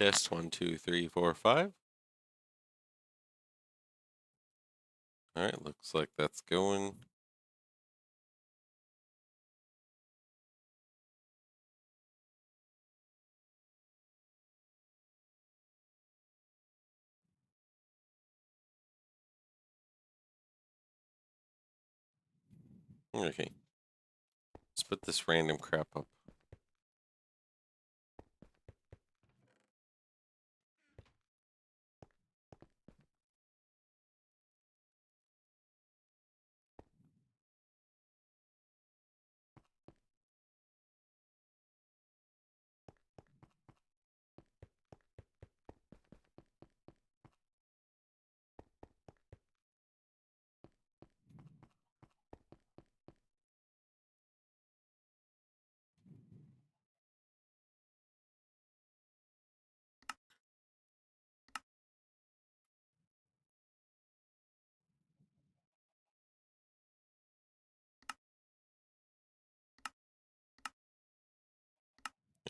Test 1, 2, 3, 4, 5. All right, looks like that's going. Okay. Let's put this random crap up.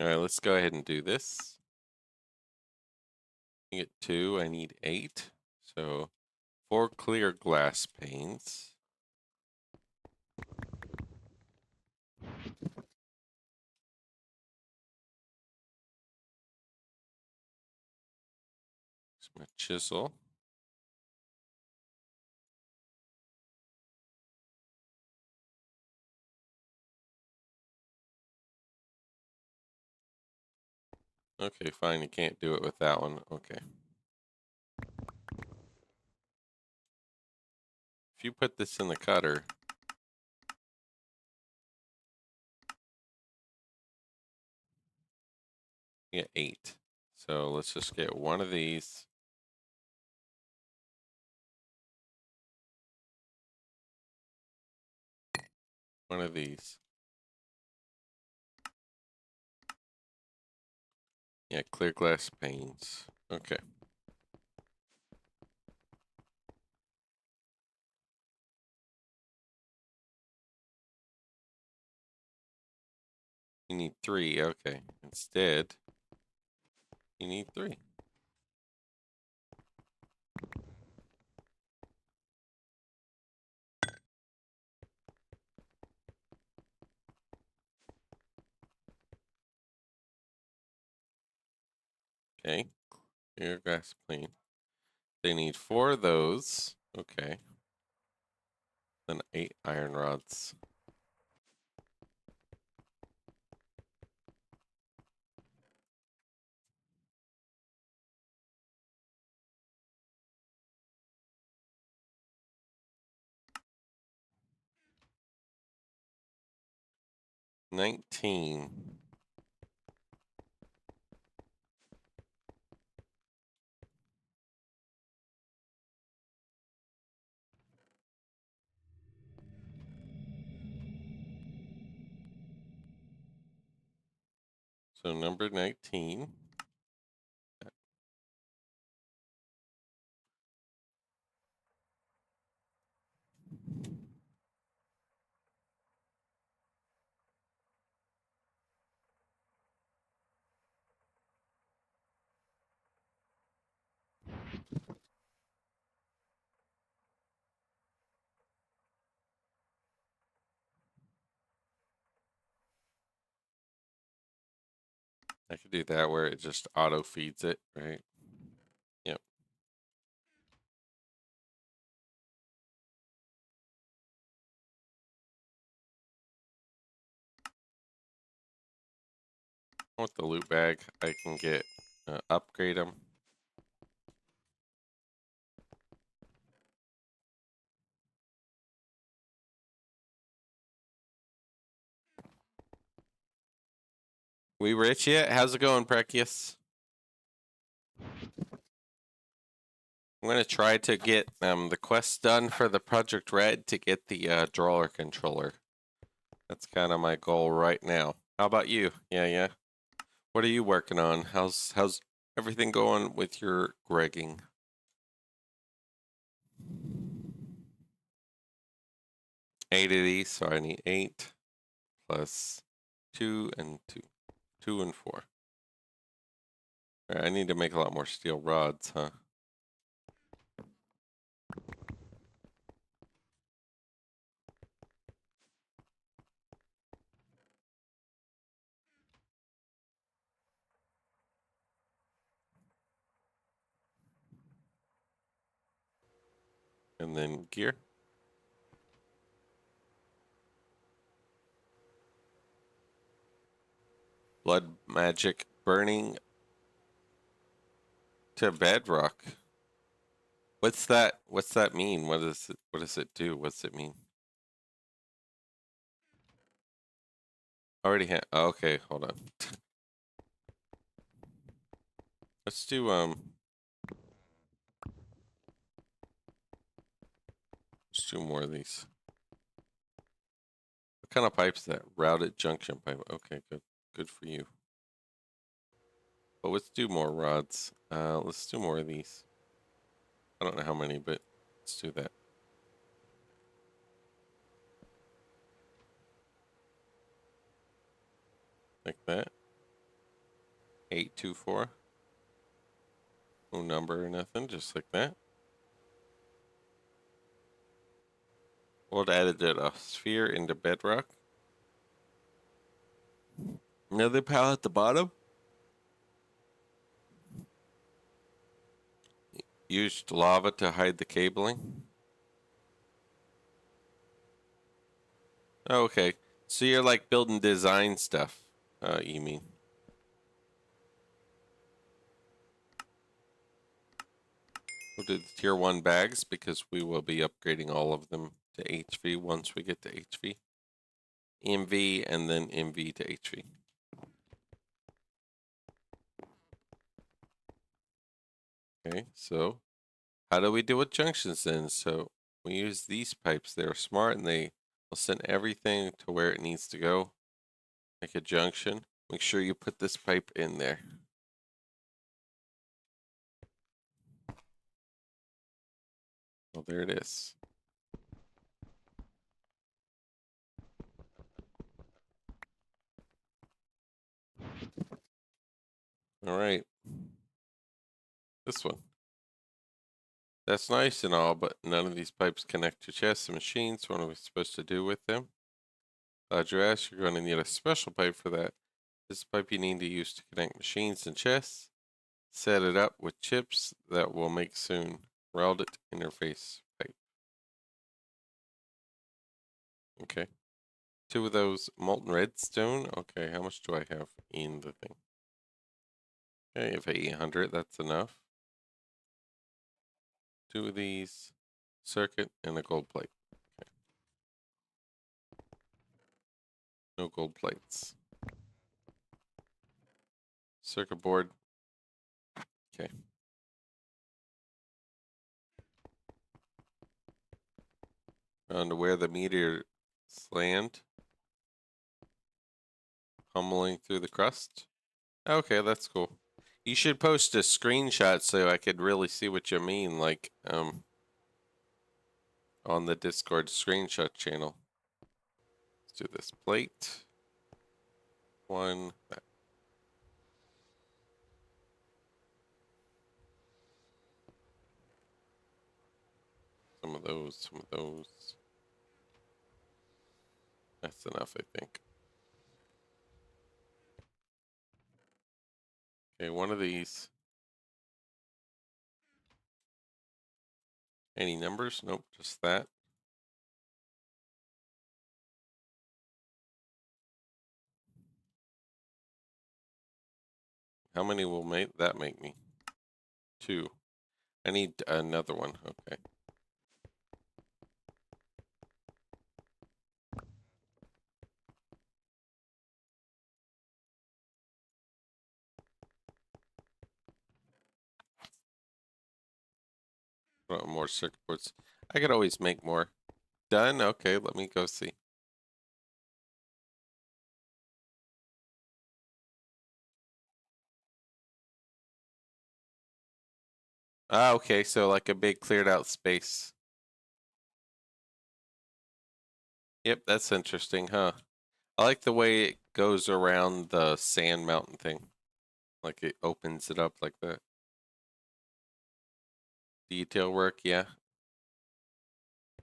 All right, let's go ahead and do this. I get 2, I need 8. So 4 clear glass panes. Here's my chisel. Okay, fine, you can't do it with that one. Okay. If you put this in the cutter, you get 8. So let's just get one of these. One of these. Yeah, clear glass panes. Okay. You need 3. Okay. Instead, you need 3. Okay. Clear glass plane. They need 4 of those. Okay. Then 8 iron rods. $19. So number 19. I could do that where it just auto feeds it, right? Yep. With the loot bag, I can get upgrade them. We rich yet? How's it going, Prekius? I'm gonna try to get the quest done for the Project Red to get the drawer controller. That's kind of my goal right now. How about you? Yeah. What are you working on? How's everything going with your Gregging? 8 of these, so I need 8 plus 2 and 2. 2 and 4. Alright, I need to make a lot more steel rods, huh? And then gear. Blood magic burning to bedrock. What's that? What's that mean? What does it do? What's it mean? Already had. Oh, okay, hold on. Let's do let's do more of these. What kind of pipe's that? Routed junction pipe. Okay, good. Good for you. But let's do more rods. Let's do more of these. I don't know how many, but let's do that. Like that. 824. No number or nothing, just like that. We'll add a sphere into bedrock. Another pal at the bottom. Used lava to hide the cabling. Oh, okay. So you're like building design stuff, you mean? We'll do the tier 1 bags because we will be upgrading all of them to HV once we get to HV. MV and then MV to HV. Okay, so how do we deal with junctions then? So we use these pipes. They're smart and they will send everything to where it needs to go. Make a junction. Make sure you put this pipe in there. Well, there it is. All right. This one. That's nice and all, but none of these pipes connect to chests and machines. What are we supposed to do with them? Glad you asked. You're going to need a special pipe for that. This pipe you need to use to connect machines and chests. Set it up with chips that we'll make soon. Welded interface pipe. Okay. 2 of those molten redstone. Okay, how much do I have in the thing? Okay, if 800, that's enough. 2 of these. Circuit and a gold plate. Okay. No gold plates. Circuit board. Okay. On to where the meteors land. Pummeling through the crust. Okay, that's cool. You should post a screenshot so I could really see what you mean, like, on the Discord screenshot channel. Let's do this plate. 1. Some of those, some of those. That's enough, I think. Okay, 1 of these. Any numbers? Nope, just that. How many will that make me? 2. I need another one. Okay. More circuit boards. I could always make more. Done? Okay, let me go see. Ah, okay, so like a big cleared out space. Yep, that's interesting, huh? I like the way it goes around the sand mountain thing. Like it opens it up like that. Detail work, yeah.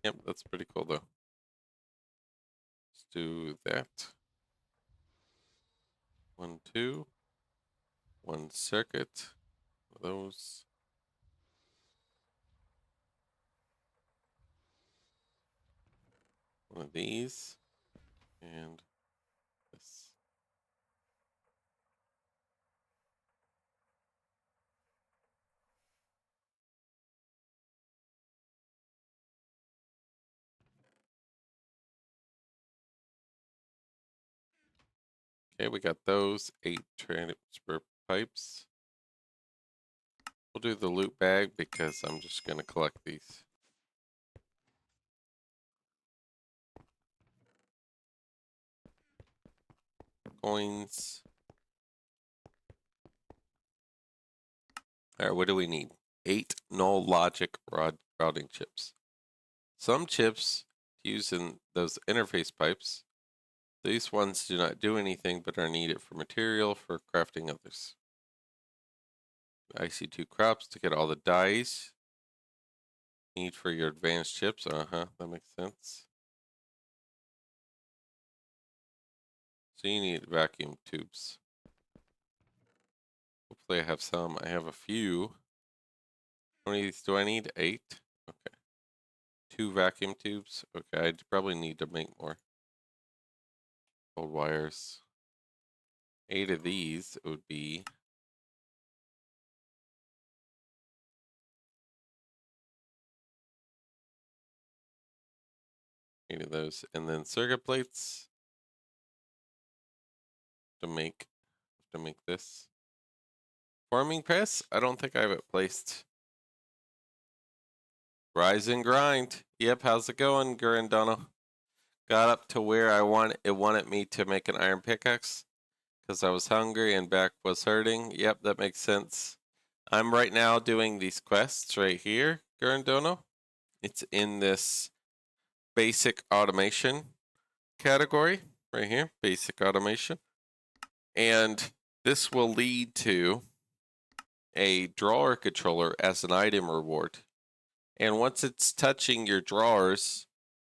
Yep, that's pretty cool though. Let's do that. 1, 2. 1 circuit. Those. One of these. And this. Okay, we got those 8 transfer pipes. We'll do the loot bag because I'm just going to collect these. Coins. All right, what do we need? 8 null logic routing chips. Some chips used in those interface pipes. These ones do not do anything but are needed for material for crafting others. IC2 crops to get all the dyes. Need for your advanced chips. That makes sense. So you need vacuum tubes. Hopefully I have some. I have a few. How many of these do I need? 8. Okay. 2 vacuum tubes. Okay, I'd probably need to make more. Old wires. 8 of these would be 8 of those. And then circuit plates to make this. Forming press? I don't think I have it placed. Rise and grind. Yep, how's it going, Gurandano? Got up to where it wanted me to make an iron pickaxe because I was hungry and back was hurting. Yep, that makes sense. I'm right now doing these quests right here, Gurandano. It's in this basic automation category right here, basic automation. And this will lead to a drawer controller as an item reward. And once it's touching your drawers,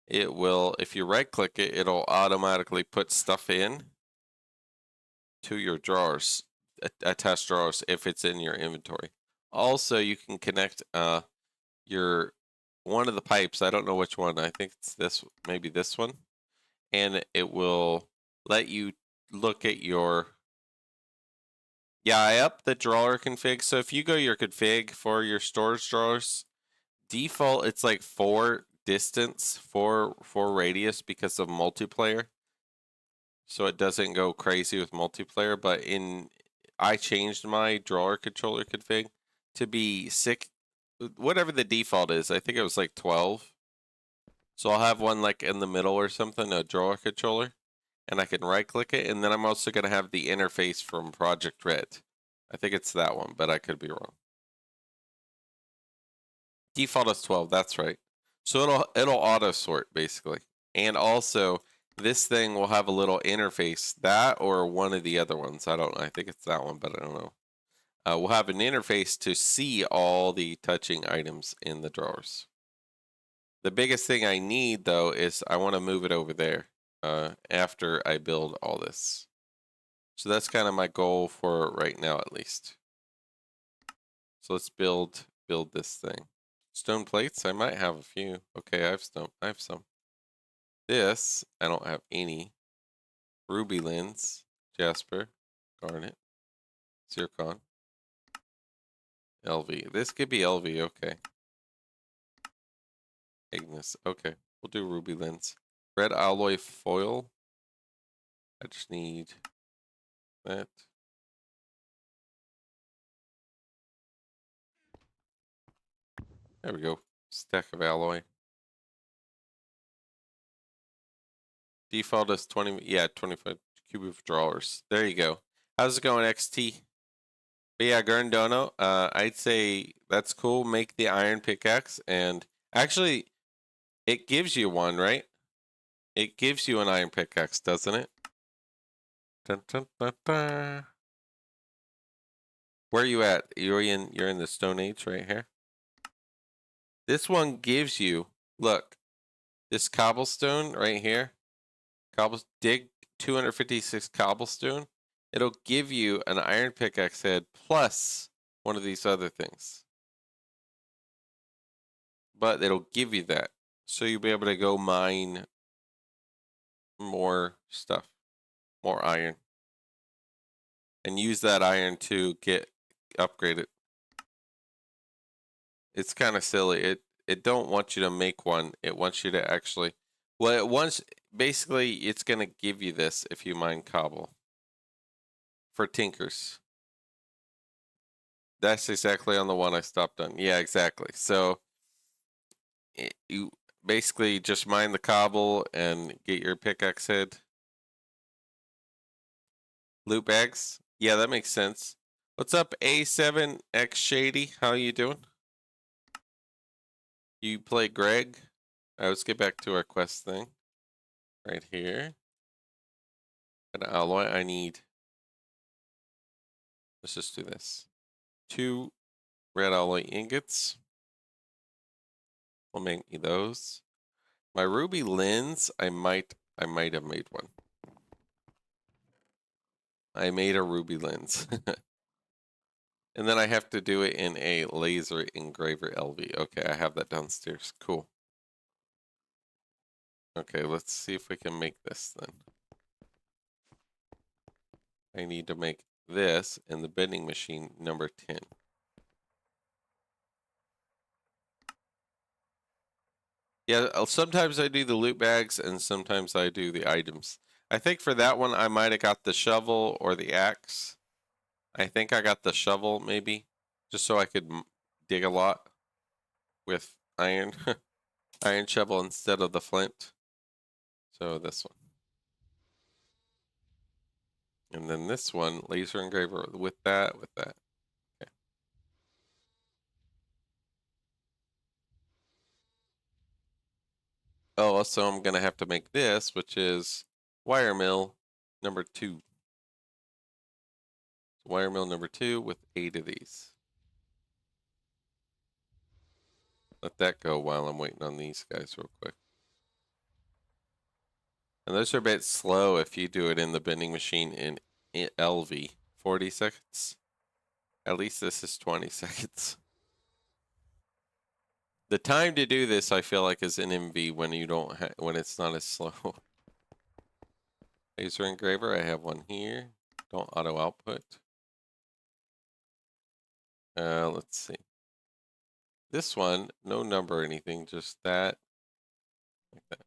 it will, if you right click it, it'll automatically put stuff in to your drawers, attached drawers if it's in your inventory. Also, you can connect your one of the pipes. I don't know which one. I think it's this, maybe this one, and it will let you look at your. Yeah, I upped the drawer config. So if you go your config for your storage drawers, default it's like 4 distance, 4 radius because of multiplayer. So it doesn't go crazy with multiplayer, but I changed my drawer controller config to be 6, whatever the default is. I think it was like 12. So I'll have one like in the middle or something, a drawer controller, and I can right click it, and then I'm also going to have the interface from Project Red. I think it's that one, but I could be wrong. Default is 12, that's right. So it'll auto sort basically. And also this thing will have a little interface, that or one of the other ones. I don't know. I think it's that one, but I don't know. We'll have an interface to see all the touching items in the drawers. The biggest thing I need though is I want to move it over there after I build all this. So that's kind of my goal for right now at least. So let's build this thing. Stone plates, I might have a few. Okay, I have some. This, I don't have any. Ruby lens, Jasper, garnet, zircon, LV. This could be LV, okay. Ignis, okay. We'll do ruby lens. Red alloy foil. I just need that. There we go. Stack of alloy. Default is 20, yeah, 25 cubic drawers. There you go. How's it going, XT? But yeah, Gurndono, I'd say that's cool. Make the iron pickaxe, and actually, it gives you one, right? It gives you an iron pickaxe, doesn't it? Dun, dun, dun, dun. Where are you at? You're in the Stone Age right here. This one gives you, look, this cobblestone right here. Dig 256 cobblestone. It'll give you an iron pickaxe head plus one of these other things. But it'll give you that. So you'll be able to go mine more stuff, more iron. And use that iron to upgrade it. It's kind of silly. It don't want you to make one. It wants you to actually, well, basically it's gonna give you this if you mine cobble for tinkers. That's exactly on the one I stopped on. Yeah, exactly. So you basically just mine the cobble and get your pickaxe head. Loot bags. Yeah, that makes sense. What's up, A7X Shady? How you doing? You play Greg? All right, let's get back to our quest thing. Right here. An alloy I need. Let's just do this. 2 red alloy ingots. We'll make me those. My ruby lens, I might have made one. I made a ruby lens. And then I have to do it in a laser engraver LV. Okay, I have that downstairs. Cool. Okay, let's see if we can make this then. I need to make this in the bending machine number 10. Yeah, sometimes I do the loot bags and sometimes I do the items. I think for that one I might have got the shovel or the axe. I think I got the shovel maybe, just so I could dig a lot with iron, iron shovel instead of the flint. So this one. And then this one, laser engraver with that. Okay. Oh, also I'm gonna have to make this, which is wire mill number 2. Wire mill number 2 with 8 of these. Let that go while I'm waiting on these guys real quick. And those are a bit slow if you do it in the bending machine in LV. 40 seconds. At least this is 20 seconds. The time to do this, I feel like, is in MV when you don't when it's not as slow. Laser engraver, I have one here. Don't auto output. Let's see. This one, no number or anything, just that. Like that.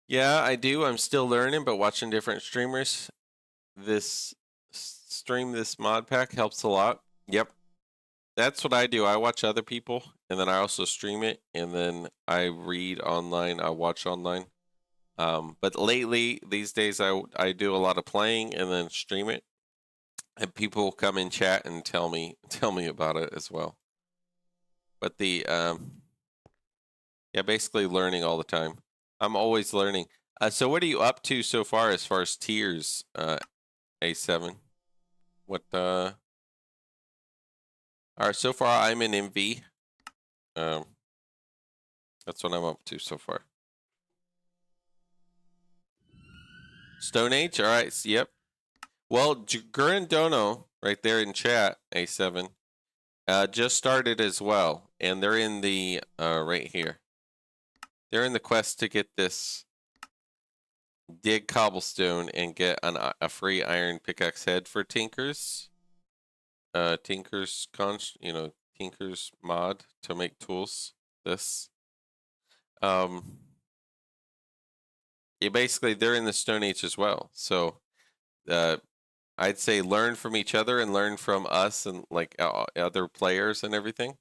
Yeah, I do. I'm still learning, but watching different streamers, this mod pack helps a lot. Yep. That's what I do. I watch other people, and then I also stream it, and then I read online, I watch online. But lately, these days, I do a lot of playing and then stream it, and people come in chat and tell me about it as well. But yeah, basically learning all the time. I'm always learning. So what are you up to so far as tiers, A7? What all right, so far I'm in MV. That's what I'm up to so far. Stone Age, all right, yep. Well, Dono right there in chat, A7, just started as well, and they're in the right here. They're in the quest to get this dig cobblestone and get a free iron pickaxe head for Tinkers. Tinkers Tinkers mod to make tools. This. Yeah, basically they're in the Stone Age as well. So, I'd say learn from each other and learn from us and like other players and everything.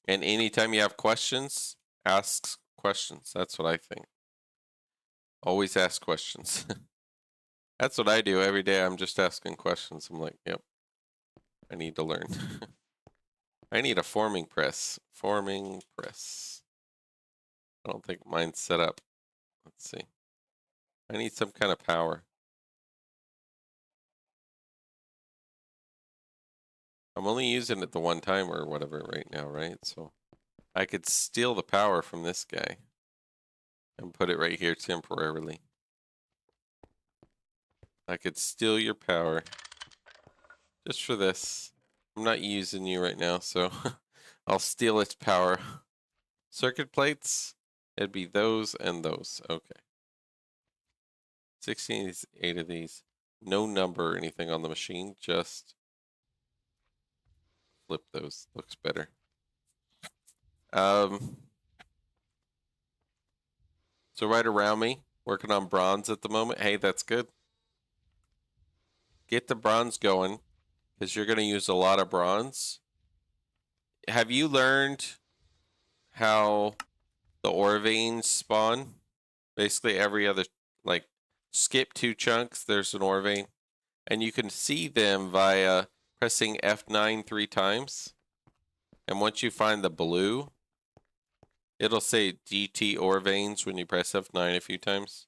And anytime you have questions, ask questions. That's what I think. Always ask questions. That's what I do every day. I'm just asking questions. I'm like, yep, I need to learn. I need a forming press. Forming press. I don't think mine's set up. Let's see. I need some kind of power. I'm only using it the one time or whatever right now, right? So I could steal the power from this guy and put it right here temporarily. I could steal your power just for this. I'm not using you right now, so I'll steal its power. Circuit plates, it'd be those and those. Okay. 68 of these. No number or anything on the machine, just flip those. Looks better. So right around me, working on bronze at the moment. Hey, that's good. Get the bronze going, because you're going to use a lot of bronze. Have you learned how the ore veins spawn? Basically every other, like, skip 2 chunks, there's an ore vein. And you can see them via pressing F9 3 times. And once you find the blue, it'll say GT ore veins when you press F9 a few times.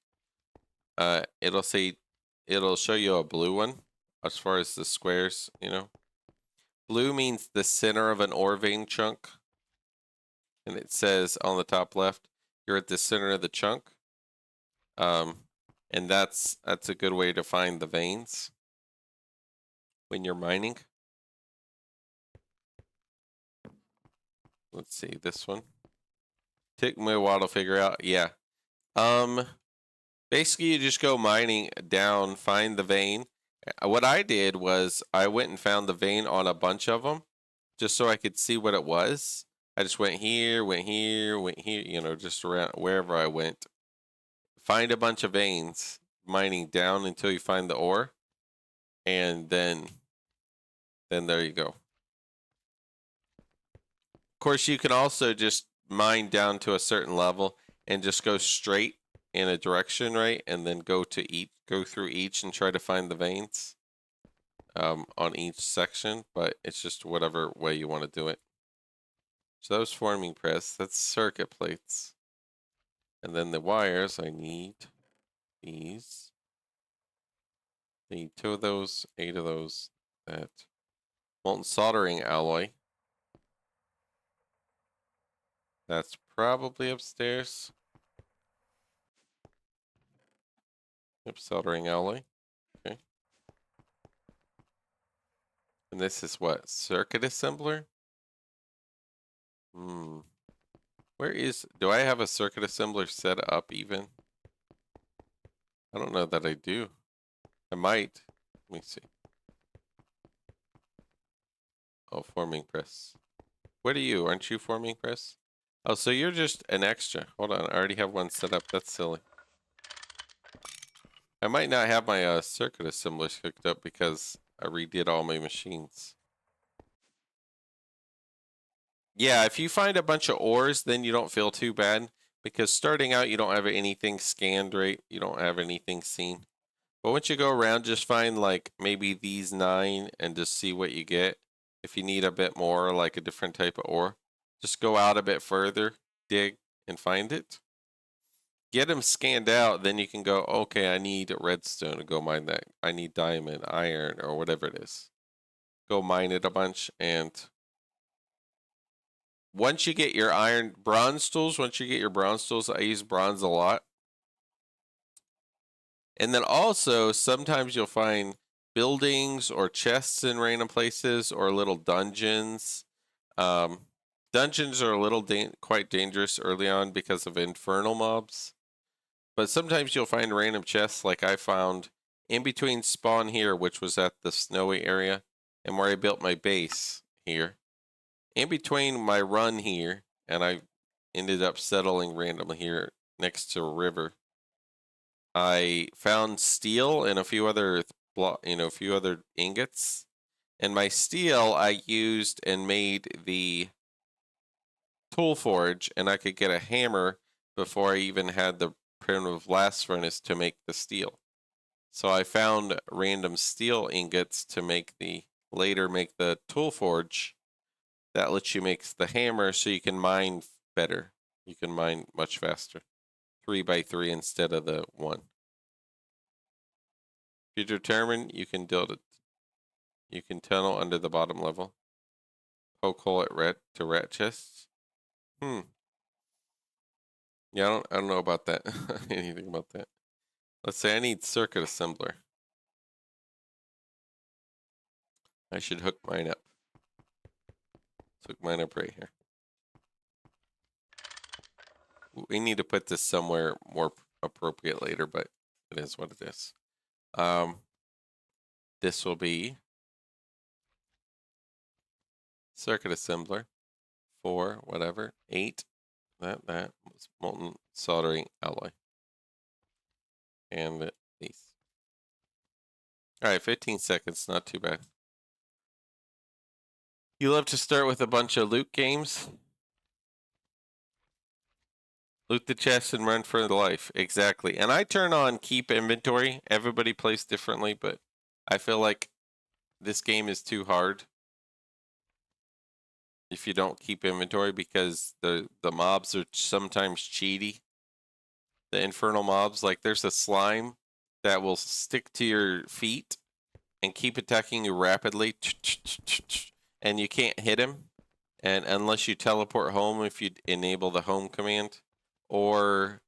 It'll show you a blue one as far as the squares, you know. Blue means the center of an ore vein chunk. And it says on the top left, you're at the center of the chunk. And that's a good way to find the veins when you're mining. Let's see, this one. Took me a while to figure out. Yeah. Basically you just go mining down, find the vein. What I did was I went and found the vein on a bunch of them just so I could see what it was. I just went here, you know, just around wherever I went. Find a bunch of veins, mining down until you find the ore. And then there you go. Of course, you can also just mine down to a certain level and just go straight in a direction, right? And then go through each and try to find the veins on each section. But it's just whatever way you want to do it. So that was forming press. That's circuit plates. And then the wires, I need these. I need 2 of those, 8 of those. That molten soldering alloy. That's probably upstairs. Yep, soldering alloy. Okay. And this is what? Circuit assembler? Do I have a circuit assembler set up even? I don't know that I do. I might. Let me see. Oh, forming press. What are you? Aren't you forming press? Oh, so you're just an extra. Hold on, I already have one set up. That's silly. I might not have my circuit assemblers hooked up because I redid all my machines. Yeah, if you find a bunch of ores, then you don't feel too bad. Because starting out, you don't have anything scanned, right? You don't have anything seen. But once you go around, just find like maybe these 9 and just see what you get. If you need a bit more, like a different type of ore, just go out a bit further, dig, and find it. Get them scanned out, then you can go, okay, I need redstone to go mine that. I need diamond, iron, or whatever it is. Go mine it a bunch, and once you get your bronze tools, I use bronze a lot. And then also, sometimes you'll find buildings or chests in random places or little dungeons. Dungeons are a little quite dangerous early on because of infernal mobs. But sometimes you'll find random chests like I found in between spawn here, which was at the snowy area, and where I built my base here. In between my run here, and I ended up settling randomly here next to a river. I found steel and a few other ingots. And my steel I used and made the tool forge, and I could get a hammer before I even had the primitive blast furnace to make the steel. So I found random steel ingots to later make the tool forge. That lets you make the hammer so you can mine better. You can mine much faster. 3 by 3 instead of the 1. If you're determined, you can build it. You can tunnel under the bottom level. Poke hole at rat chests. Yeah, I don't know about that. Anything about that. Let's say I need circuit assembler. I should hook mine up. Let's hook mine up right here. We need to put this somewhere more appropriate later, but it is what it is. This will be circuit assembler 4, whatever, 8, that molten soldering alloy. And these. All right, 15 seconds, not too bad. You love to start with a bunch of loot games. Loot the chest and run for the life. Exactly. And I turn on keep inventory. Everybody plays differently, but I feel like this game is too hard if you don't keep inventory because the mobs are sometimes cheaty. The infernal mobs, like there's a slime that will stick to your feet and keep attacking you rapidly, and you can't hit him, and unless you teleport home if you enable the home command, or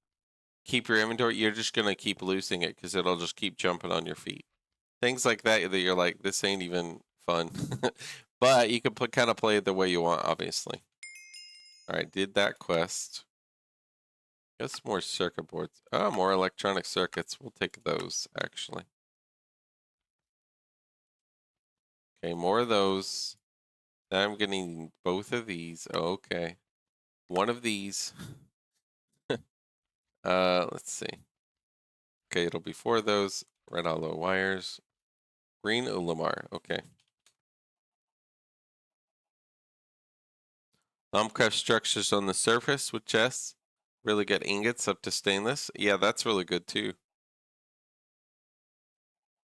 keep your inventory, you're just gonna keep losing it because it'll just keep jumping on your feet. Things like that you're like, this ain't even fun. But you can kind of play it the way you want, obviously. All right, did that quest. Guess more circuit boards. Oh, more electronic circuits. We'll take those, actually. Okay, more of those. Now I'm getting both of these. Oh, okay. One of these. Let's see. Okay, it'll be 4 of those. Red hollow wires. Green Ulamar. Okay. Craft structures on the surface with chests. Really good ingots up to stainless. Yeah, that's really good too.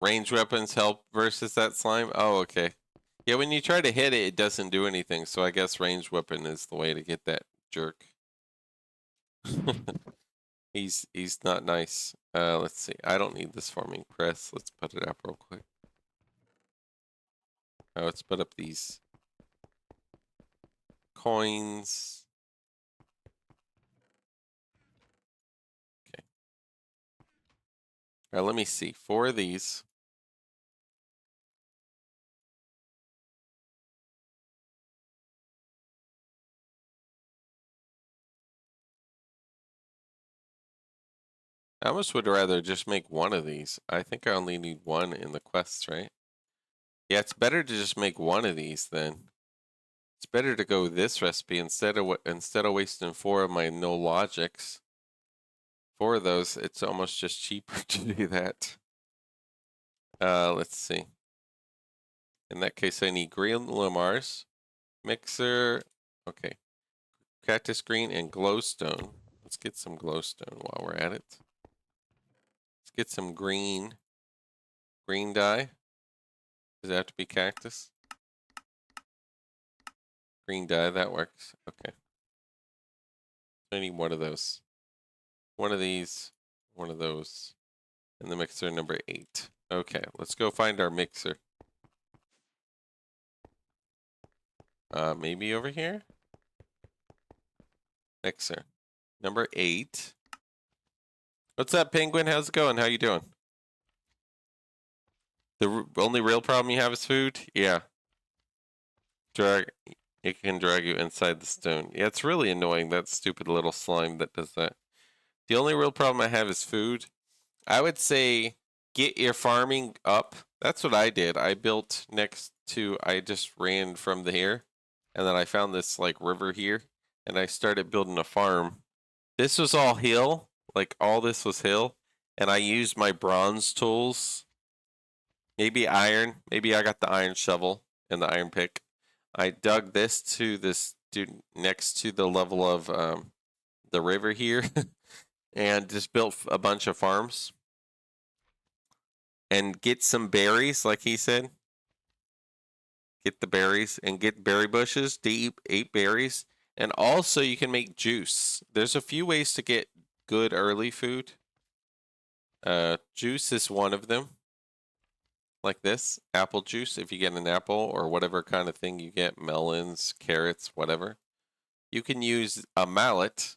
Range weapons help versus that slime. Oh, okay. Yeah, when you try to hit it, it doesn't do anything. So I guess range weapon is the way to get that jerk. He's not nice. Let's see. I don't need this farming press. Let's put it up real quick. Oh, let's put up these coins. Okay. All right, let me see. 4 of these. I almost would rather just make 1 of these. I think I only need 1 in the quests, right? Yeah, it's better to just make 1 of these then. It's better to go this recipe instead of wasting 4 of my no logics. 4 of those, it's almost just cheaper to do that. Let's see. In that case, I need green Lamars, mixer. Okay, cactus green and glowstone. Let's get some glowstone while we're at it. Let's get some green dye. Does it have to be cactus? Green dye, that works. Okay. I need 1 of those. 1 of these, 1 of those, and the mixer number 8. Okay, let's go find our mixer. Maybe over here? Mixer. Number 8. What's up, Penguin? How's it going? How you doing? The only real problem you have is food? Yeah. It can drag you inside the stone. Yeah, it's really annoying, that stupid little slime that does that. The only real problem I have is food. I would say get your farming up. That's what I did. I built I just ran from here, and then I found this like river here, and I started building a farm. This was all hill, like all this was hill, and I used my bronze tools. Maybe iron. Maybe I got the iron shovel and the iron pick. I dug this dude next to the level of the river here, and just built a bunch of farms. And get some berries, like he said. Get the berries and get berry bushes to eat berries. And also you can make juice. There's a few ways to get good early food. Juice is one of them. like this, apple juice, if you get an apple or whatever kind of thing you get, melons, carrots, whatever, you can use a mallet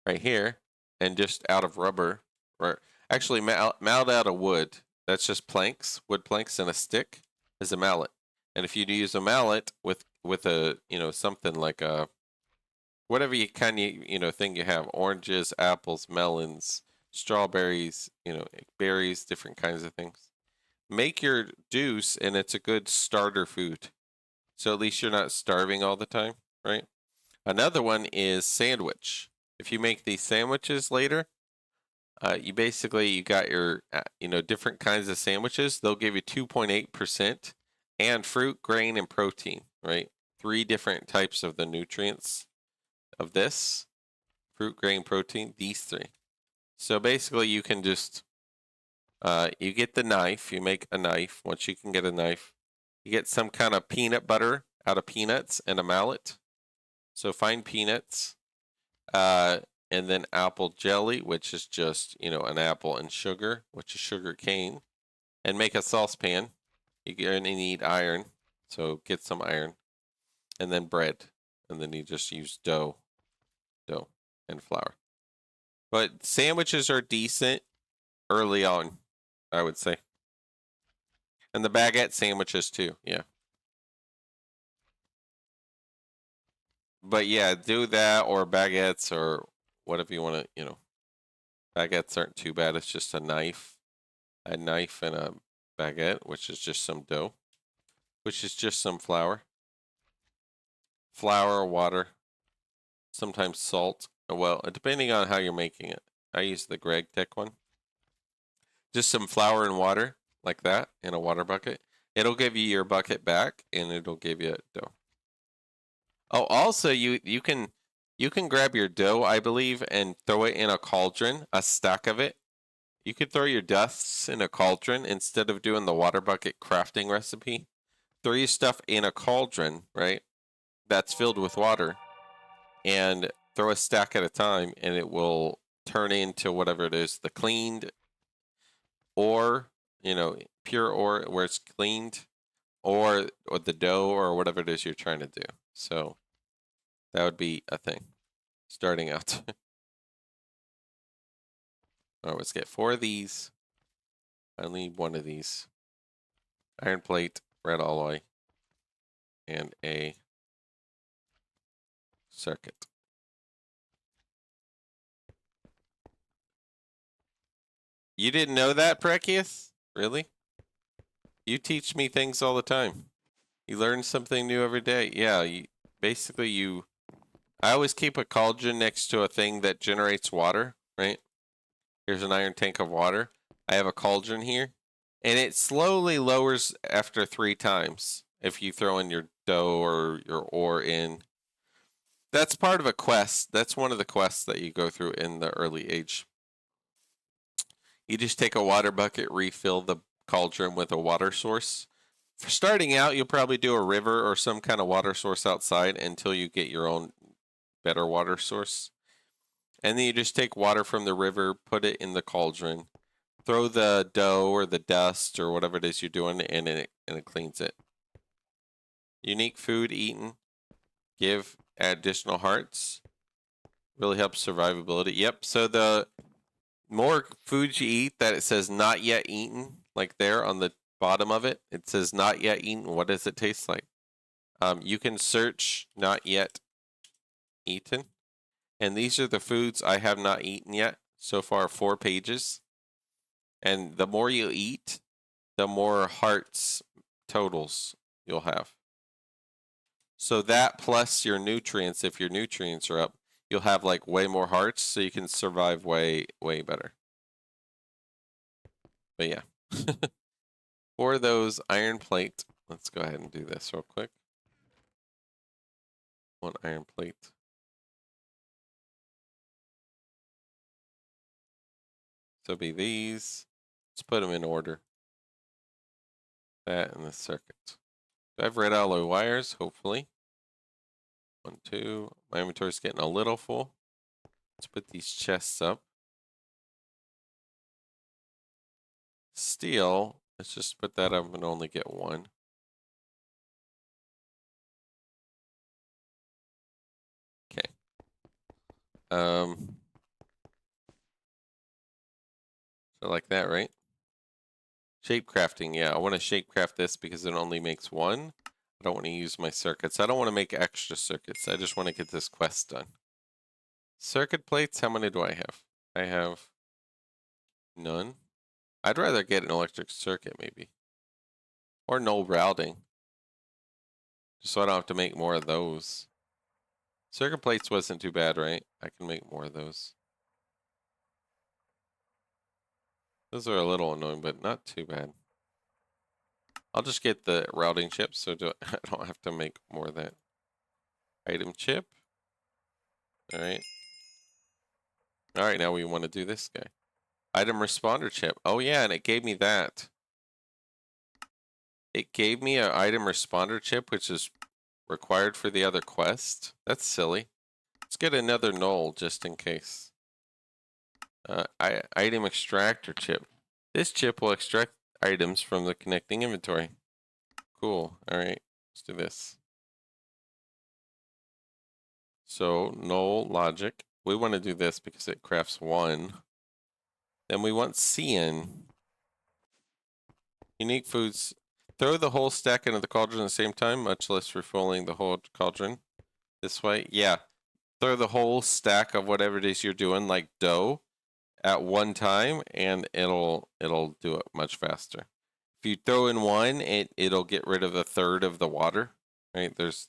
right here and just out of rubber, or actually mallet out of wood. That's just planks, wood planks, and a stick is a mallet. And if you use a mallet with a something like a whatever you kind of thing you have, oranges, apples, melons, strawberries, berries, different kinds of things. Make your juice, and it's a good starter food. So at least you're not starving all the time, right? Another one is sandwich. If you make these sandwiches later, you got your different kinds of sandwiches. They'll give you 2.8% and fruit, grain, and protein, right? 3 different types of the nutrients of this fruit, grain, protein. These 3. So basically, you can just you get the knife. You make a knife. Once you can get a knife, you get some kind of peanut butter out of peanuts and a mallet. So find peanuts. And then apple jelly, which is just, an apple, and sugar, which is sugar cane. And make a saucepan. You're going to need iron, so get some iron. And then bread. And then you just use dough, and flour. But sandwiches are decent early on, I would say. And the baguette sandwiches too, yeah. But yeah, do that, or baguettes, or whatever you want to, baguettes aren't too bad. It's just a knife and a baguette, which is just some dough, which is just some flour, water, sometimes salt. Well, depending on how you're making it. I use the GregTech one. Just some flour and water, like that, in a water bucket. It'll give you your bucket back, and it'll give you dough. Oh, also, you can grab your dough, I believe, and throw it in a cauldron, a stack of it. You could throw your dusks in a cauldron instead of doing the water bucket crafting recipe. Throw your stuff in a cauldron, right? That's filled with water, and throw a stack at a time, and it will turn into whatever it is, the cleaned ore, pure ore where it's cleaned, or the dough, or whatever it is you're trying to do. So that would be a thing starting out. All right, let's get 4 of these. I need 1 of these. Iron plate, red alloy, and a circuit. You didn't know that, Prekius? Really? You teach me things all the time. You learn something new every day. Yeah, I always keep a cauldron next to a thing that generates water, right? Here's an iron tank of water. I have a cauldron here, and it slowly lowers after 3 times if you throw in your dough or your ore in. That's part of a quest. That's one of the quests that you go through in the early age. You just take a water bucket, refill the cauldron with a water source. For starting out, you'll probably do a river or some kind of water source outside until you get your own better water source. And then you just take water from the river, put it in the cauldron, throw the dough or the dust or whatever it is you're doing, and it cleans it. Unique food eaten. Give additional hearts. Really helps survivability. Yep, so the more food you eat that it says not yet eaten, like there on the bottom of it, it says not yet eaten. What does it taste like? You can search not yet eaten. And these are the foods I have not eaten yet. So far, 4 pages. And the more you eat, the more hearts totals you'll have. So that plus your nutrients, if your nutrients are up, you'll have like way more hearts, so you can survive way, way better. But yeah. For those iron plate, let's go ahead and do this real quick. 1 iron plate. So be these. Let's put them in order. That and the circuit. Do I have red alloy wires? Hopefully. 1, 2. My inventory's getting a little full. Let's put these chests up. Steel. Let's just put that up and only get one. Okay. So like that, right? Shape crafting, yeah. I want to shape craft this because it only makes one. I don't want to use my circuits. I don't want to make extra circuits. I just want to get this quest done. Circuit plates, how many do I have? I have none. I'd rather get an electric circuit, maybe. Or no routing. Just so I don't have to make more of those. Circuit plates wasn't too bad, right? I can make more of those. Those are a little annoying, but not too bad. I'll just get the routing chip so I don't have to make more of that. Item chip. Alright. Alright, now we want to do this guy. Item responder chip. Oh yeah, and it gave me that. It gave me an item responder chip, which is required for the other quest. That's silly. Let's get another null just in case. Item extractor chip. This chip will extract items from the connecting inventory. Cool. Alright, let's do this. So, null logic. We want to do this because it crafts one. Then we want CN. Unique foods. Throw the whole stack into the cauldron at the same time, much less refilling the whole cauldron. This way, yeah. Throw the whole stack of whatever it is you're doing, like dough, at one time, and it'll do it much faster. If you throw in one, it'll get rid of a third of the water. Right? There's,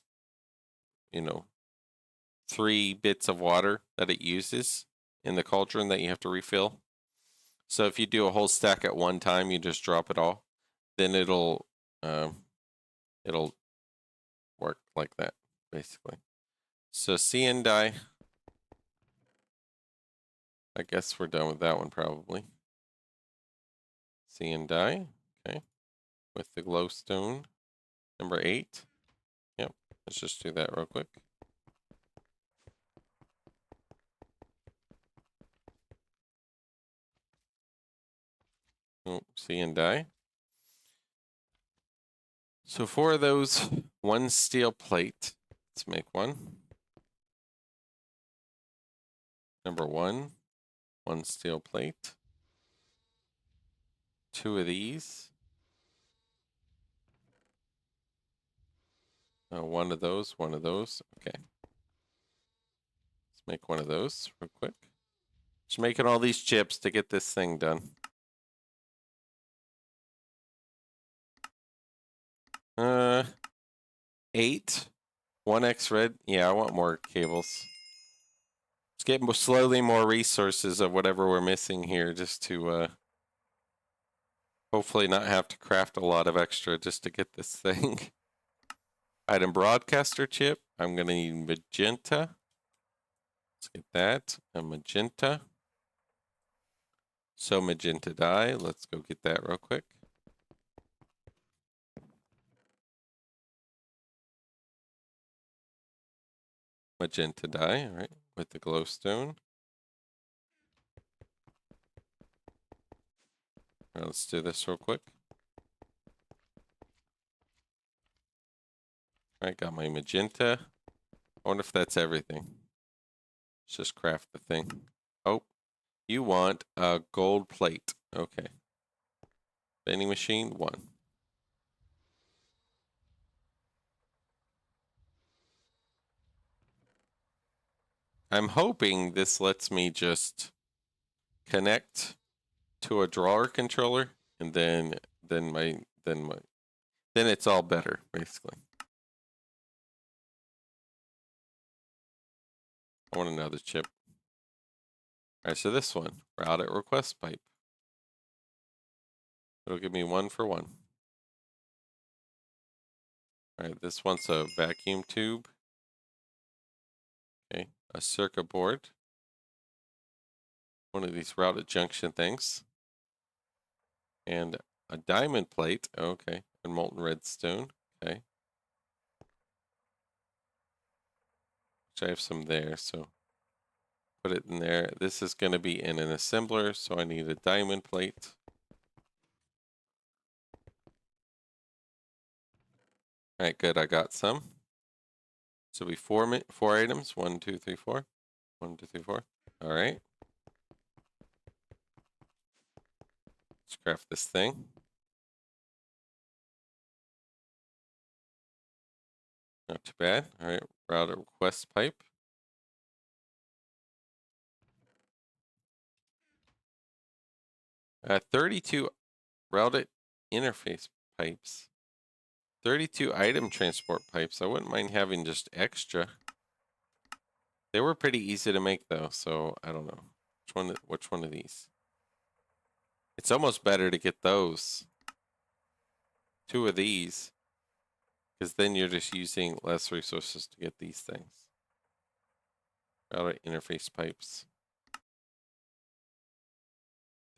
3 bits of water that it uses in the cauldron that you have to refill. So if you do a whole stack at one time, you just drop it all. Then it'll work like that, basically. So CN die. I guess we're done with that one probably. CN die. Okay. With the glowstone. Number 8. Yep. Let's just do that real quick. Oh, CN die. So for those, 1 steel plate. Let's make one. Number 1. 1 steel plate. 2 of these. 1 of those, 1 of those. Okay. Let's make 1 of those real quick. Just making all these chips to get this thing done. 8. 1x red. Yeah, I want more cables. Let's get slowly more resources of whatever we're missing here just to hopefully not have to craft a lot of extra just to get this thing. Item broadcaster chip. I'm going to need magenta. Let's get that. A magenta. So magenta dye. Let's go get that real quick. Magenta dye, all right, with the glowstone. All right, let's do this real quick. All right, got my magenta. I wonder if that's everything. Let's just craft the thing. Oh, you want a gold plate. Okay. Vending machine, 1. I'm hoping this lets me just connect to a drawer controller and then it's all better, basically. I want another chip. All right, so this one, route at request pipe. It'll give me 1 for 1. All right, this one's a vacuum tube. Okay, a circuit board. One of these routed junction things. And a diamond plate. Okay, and molten redstone. Okay. Which I have some there, so put it in there. This is going to be in an assembler, so I need a diamond plate. All right, good. I got some. So we four items. 1, 2, 3, 4. 1, 2, 3, 4. All right. Let's craft this thing. Not too bad. All right, router request pipe. Uh, 32 routed interface pipes. 32 item transport pipes. I wouldn't mind having just extra. They were pretty easy to make though, so I don't know. Which one of these? It's almost better to get those. 2 of these. Because then you're just using less resources to get these things. Router interface pipes.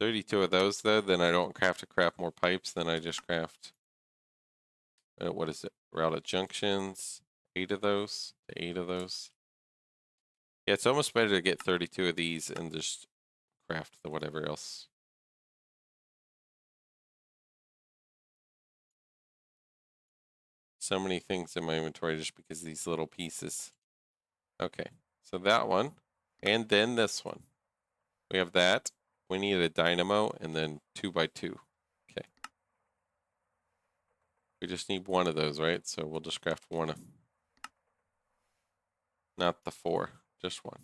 32 of those though, then I don't have to craft more pipes, then I just craft what is it? Routed junctions. 8 of those. 8 of those. Yeah, it's almost better to get 32 of these and just craft the whatever else. So many things in my inventory just because of these little pieces. Okay, so that one, and then this one. We have that. We need a dynamo and then 2x2. Okay. We just need one of those, right? So we'll just craft one of, not the 4, just one.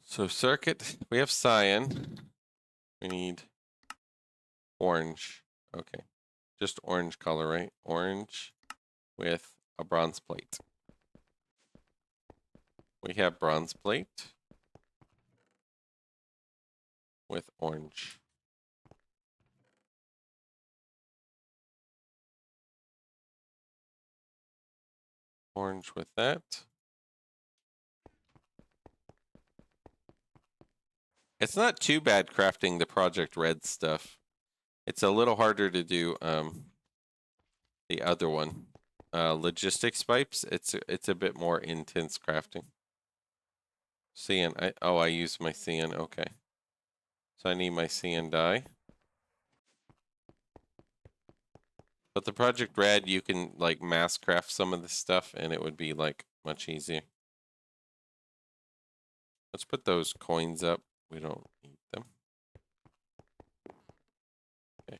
So circuit, we have cyan. We need orange. Okay. Just orange color, right? Orange with a bronze plate. We have bronze plate with orange. Orange with that. It's not too bad crafting the Project Red stuff. It's a little harder to do the other one. Logistics pipes, it's a bit more intense crafting. Cyan, I use my cyan, okay. So I need my cyan dye. But the Project Red, you can like mass craft some of this stuff and it would be like much easier. Let's put those coins up. We don't need them. Okay.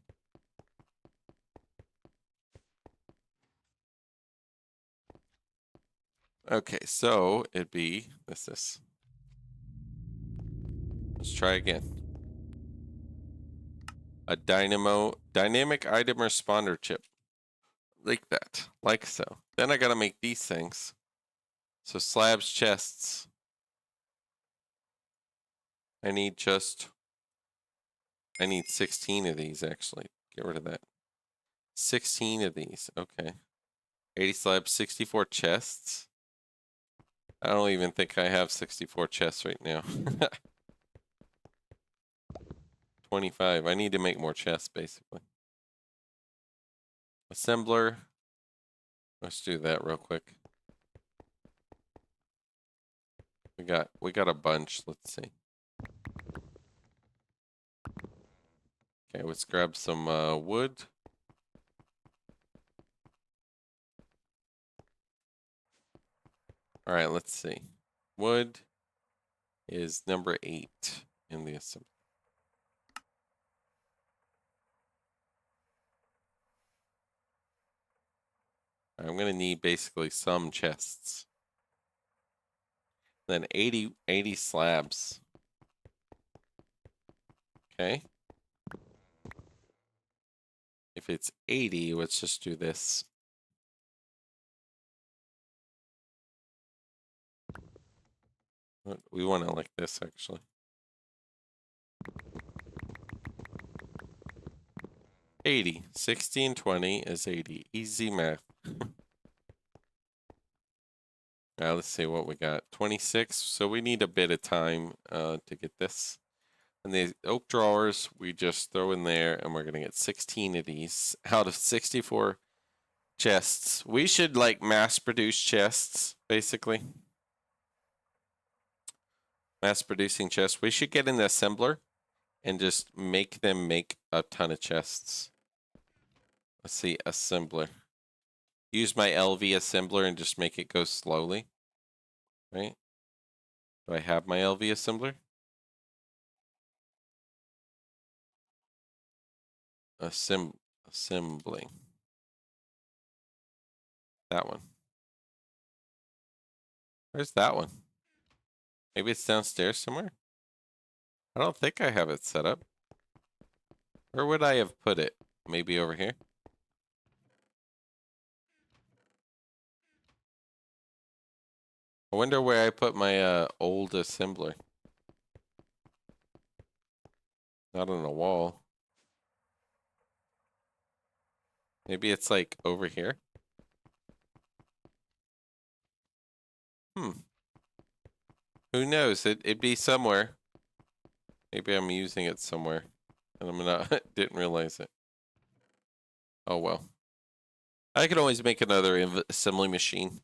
Okay, so it'd be this. Let's try again. A dynamic item responder chip. Like that, like so. Then I gotta make these things. So slabs, chests. I need 16 of these actually. Get rid of that. 16 of these, okay. 80 slabs, 64 chests. I don't even think I have 64 chests right now. 25. I need to make more chests, basically. Assembler. Let's do that real quick. We got a bunch. Let's see. Okay, let's grab some wood. All right, let's see. Wood is number 8 in the assembly. I'm going to need basically some chests. Then 80 slabs. Okay. If it's 80, let's just do this. We want it like this, actually. 80. 16, 20 is 80. Easy math. Now let's see what we got. 26. So we need a bit of time to get this. And the oak drawers, we just throw in there, and we're going to get 16 of these out of 64 chests. We should like mass produce chests, basically. Mass producing chests. We should get an assembler and just make them make a ton of chests. Let's see, assembler. Use my LV assembler and just make it go slowly. Right? Do I have my LV assembler? Assembling. That one. Where's that one? Maybe it's downstairs somewhere? I don't think I have it set up. Where would I have put it? Maybe over here? I wonder where I put my old assembler. Not on a wall. Maybe it's like over here? Who knows? It'd be somewhere. Maybe I'm using it somewhere. And I'm not didn't realize it. Oh well. I could always make another assembly machine.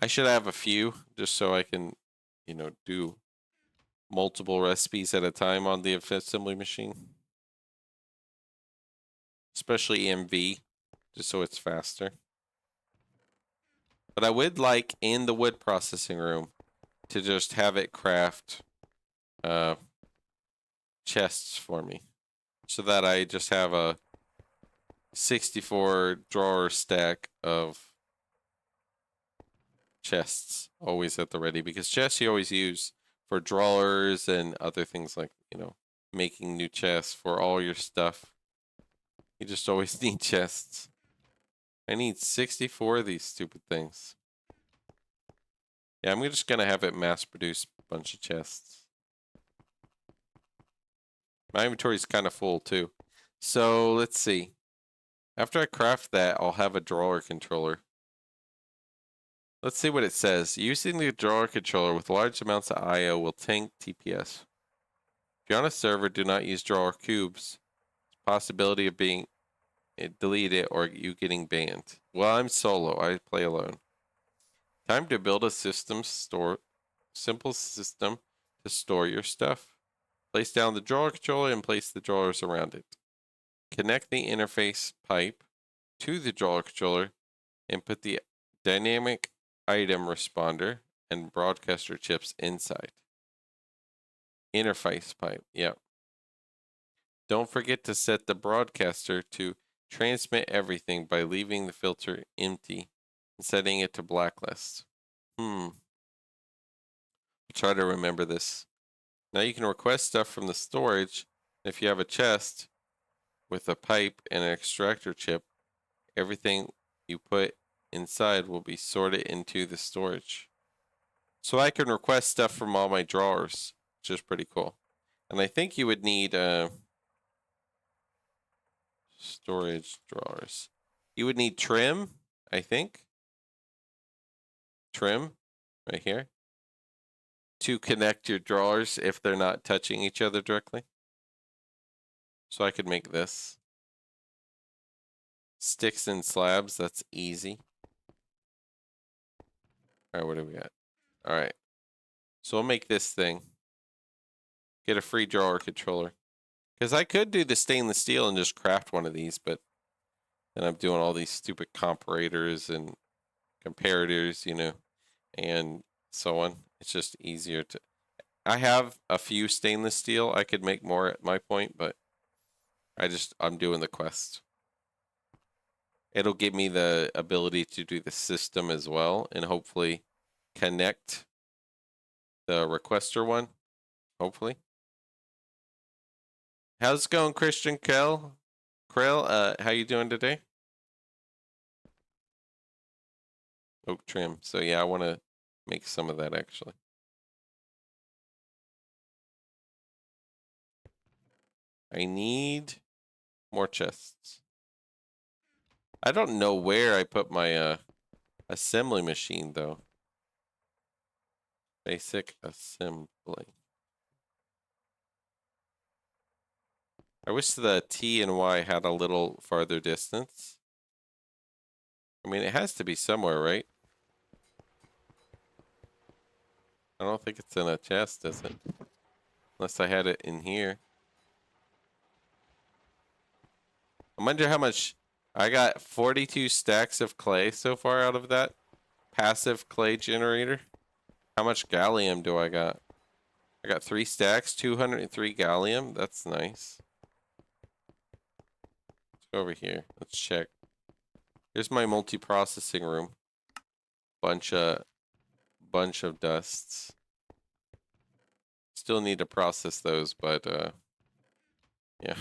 I should have a few just so I can, you know, do multiple recipes at a time on the assembly machine. Especially EMV, just so it's faster. But I would like in the wood processing room to just have it craft chests for me. So that I just have a 64 drawer stack of chests always at the ready, because chests you always use for drawers and other things like, you know, making new chests for all your stuff. You just always need chests. I need 64 of these stupid things. Yeah, I'm just gonna have it mass produce a bunch of chests. My inventory's kind of full too. So let's see. After I craft that, I'll have a drawer controller. Let's see what it says. Using the drawer controller with large amounts of I/O will tank TPS. If you're on a server, do not use drawer cubes. Possibility of being deleted or you getting banned. Well, I'm solo. I play alone. Time to build a simple system to store your stuff. Place down the drawer controller and place the drawers around it. Connect the interface pipe to the drawer controller and put the dynamic item responder and broadcaster chips inside. Interface pipe, yep. Don't forget to set the broadcaster to transmit everything by leaving the filter empty and setting it to blacklist. I'll try to remember this. Now you can request stuff from the storage. If you have a chest with a pipe and an extractor chip, everything you put inside will be sorted into the storage. So I can request stuff from all my drawers, which is pretty cool. And I think you would need storage drawers. You would need trim, I think. Trim, right here. To connect your drawers if they're not touching each other directly. So I could make this. Sticks and slabs, that's easy. Alright, what do we got? Alright. So we'll make this thing. Get a free drawer controller. Because I could do the stainless steel and just craft one of these, but then I'm doing all these stupid comparators and comparators, you know, and so on. It's just easier to... I have a few stainless steel. I could make more at my point, but I'm doing the quest. It'll give me the ability to do the system as well and hopefully connect the requester one, hopefully. How's it going, Christian Krell? How you doing today? Oak trim. So yeah, I want to make some of that actually. I need more chests. I don't know where I put my assembly machine though. Basic assembly. I wish the T and Y had a little farther distance. I mean, it has to be somewhere, right? I don't think it's in a chest, is it? Unless I had it in here. I wonder how much I got 42 stacks of clay so far out of that passive clay generator. How much gallium do I got? I got 3 stacks, 203 gallium. That's nice. Let's go over here. Let's check. Here's my multi-processing room. Bunch of dusts. Still need to process those, but yeah.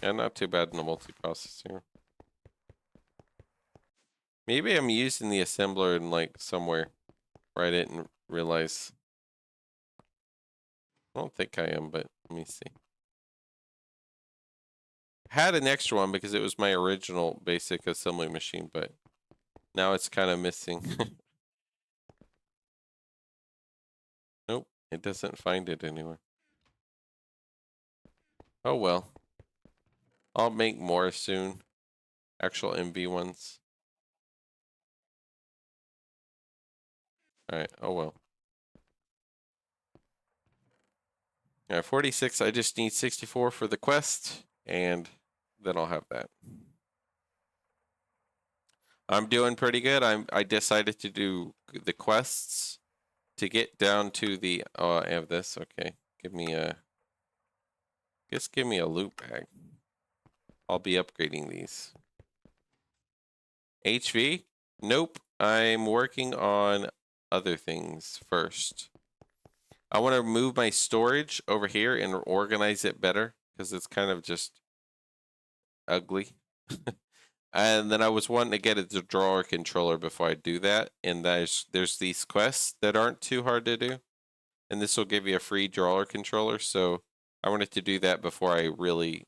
Yeah, not too bad in the multi-processing room. Maybe I'm using the assembler in like somewhere where I didn't realize. I don't think I am, but let me see. Had an extra one because it was my original basic assembly machine, but now it's kind of missing. Nope, it doesn't find it anywhere. Oh well. I'll make more soon. Actual MV ones. Alright, oh well. Yeah, 46, I just need 64 for the quest, and then I'll have that. I'm doing pretty good. I decided to do the quests to get down to the I have this, okay. Give me a loot bag. I'll be upgrading these. HV? Nope. I'm working on other things first. I want to move my storage over here and organize it better because it's kind of just ugly. And then I was wanting to get a drawer controller before I do that. And there's these quests that aren't too hard to do. And this will give you a free drawer controller. So I wanted to do that before I really...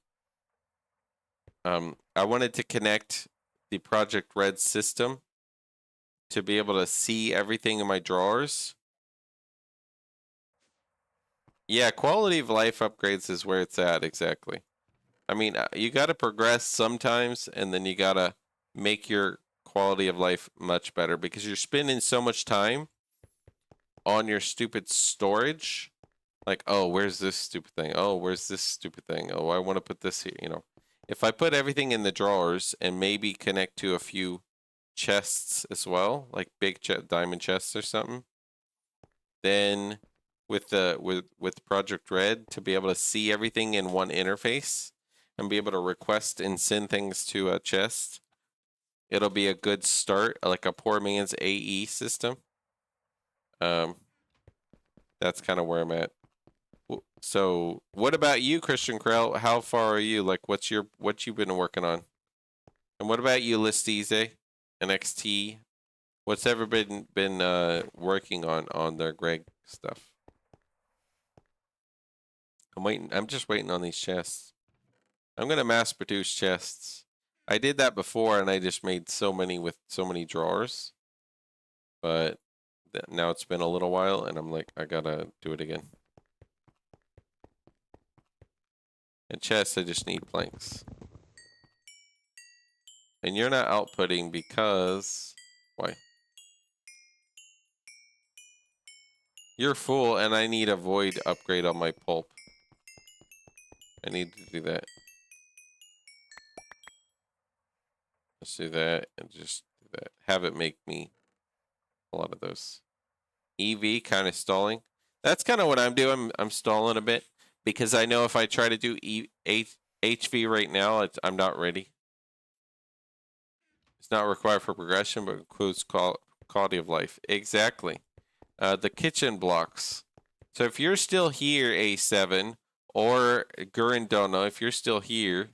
I wanted to connect the Project Red system to be able to see everything in my drawers. Yeah, quality of life upgrades is where it's at, exactly. I mean, you got to progress sometimes, and then you got to make your quality of life much better because you're spending so much time on your stupid storage. Like, oh, where's this stupid thing? Oh, where's this stupid thing? Oh, I want to put this here, you know. If I put everything in the drawers and maybe connect to a few chests as well, like big diamond chests or something, then with Project Red to be able to see everything in one interface and be able to request and send things to a chest, it'll be a good start, like a poor man's AE system. That's kind of where I'm at. So, what about you, Christian Krell? How far are you? Like, what you been working on? And what about you, Listize and XT? What's ever been working on their Greg stuff? I'm just waiting on these chests. I'm gonna mass produce chests. I did that before, and I just made so many with so many drawers. But now it's been a little while, and I'm like, I gotta do it again. And chests, I just need planks. And you're not outputting because... Why? You're full, and I need a void upgrade on my pulp. I need to do that. Let's do that, and just do that. Have it make me a lot of those. EV kind of stalling. That's kind of what I'm doing. I'm stalling a bit because I know if I try to do HV right now, I'm not ready. It's not required for progression, but includes quality of life. Exactly. The kitchen blocks. So if you're still here, A7, or Gurindona, if you're still here,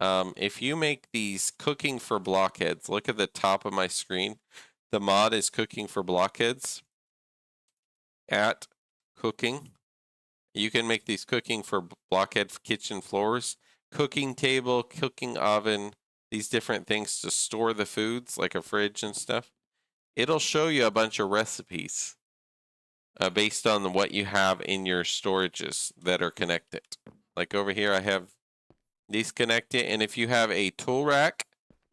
if you make these cooking for blockheads, look at the top of my screen. The mod is cooking for blockheads. At cooking. You can make these cooking for blockhead kitchen floors, cooking table, cooking oven, these different things to store the foods like a fridge and stuff. It'll show you a bunch of recipes based on what you have in your storages that are connected. Like over here, I have these connected, and if you have a tool rack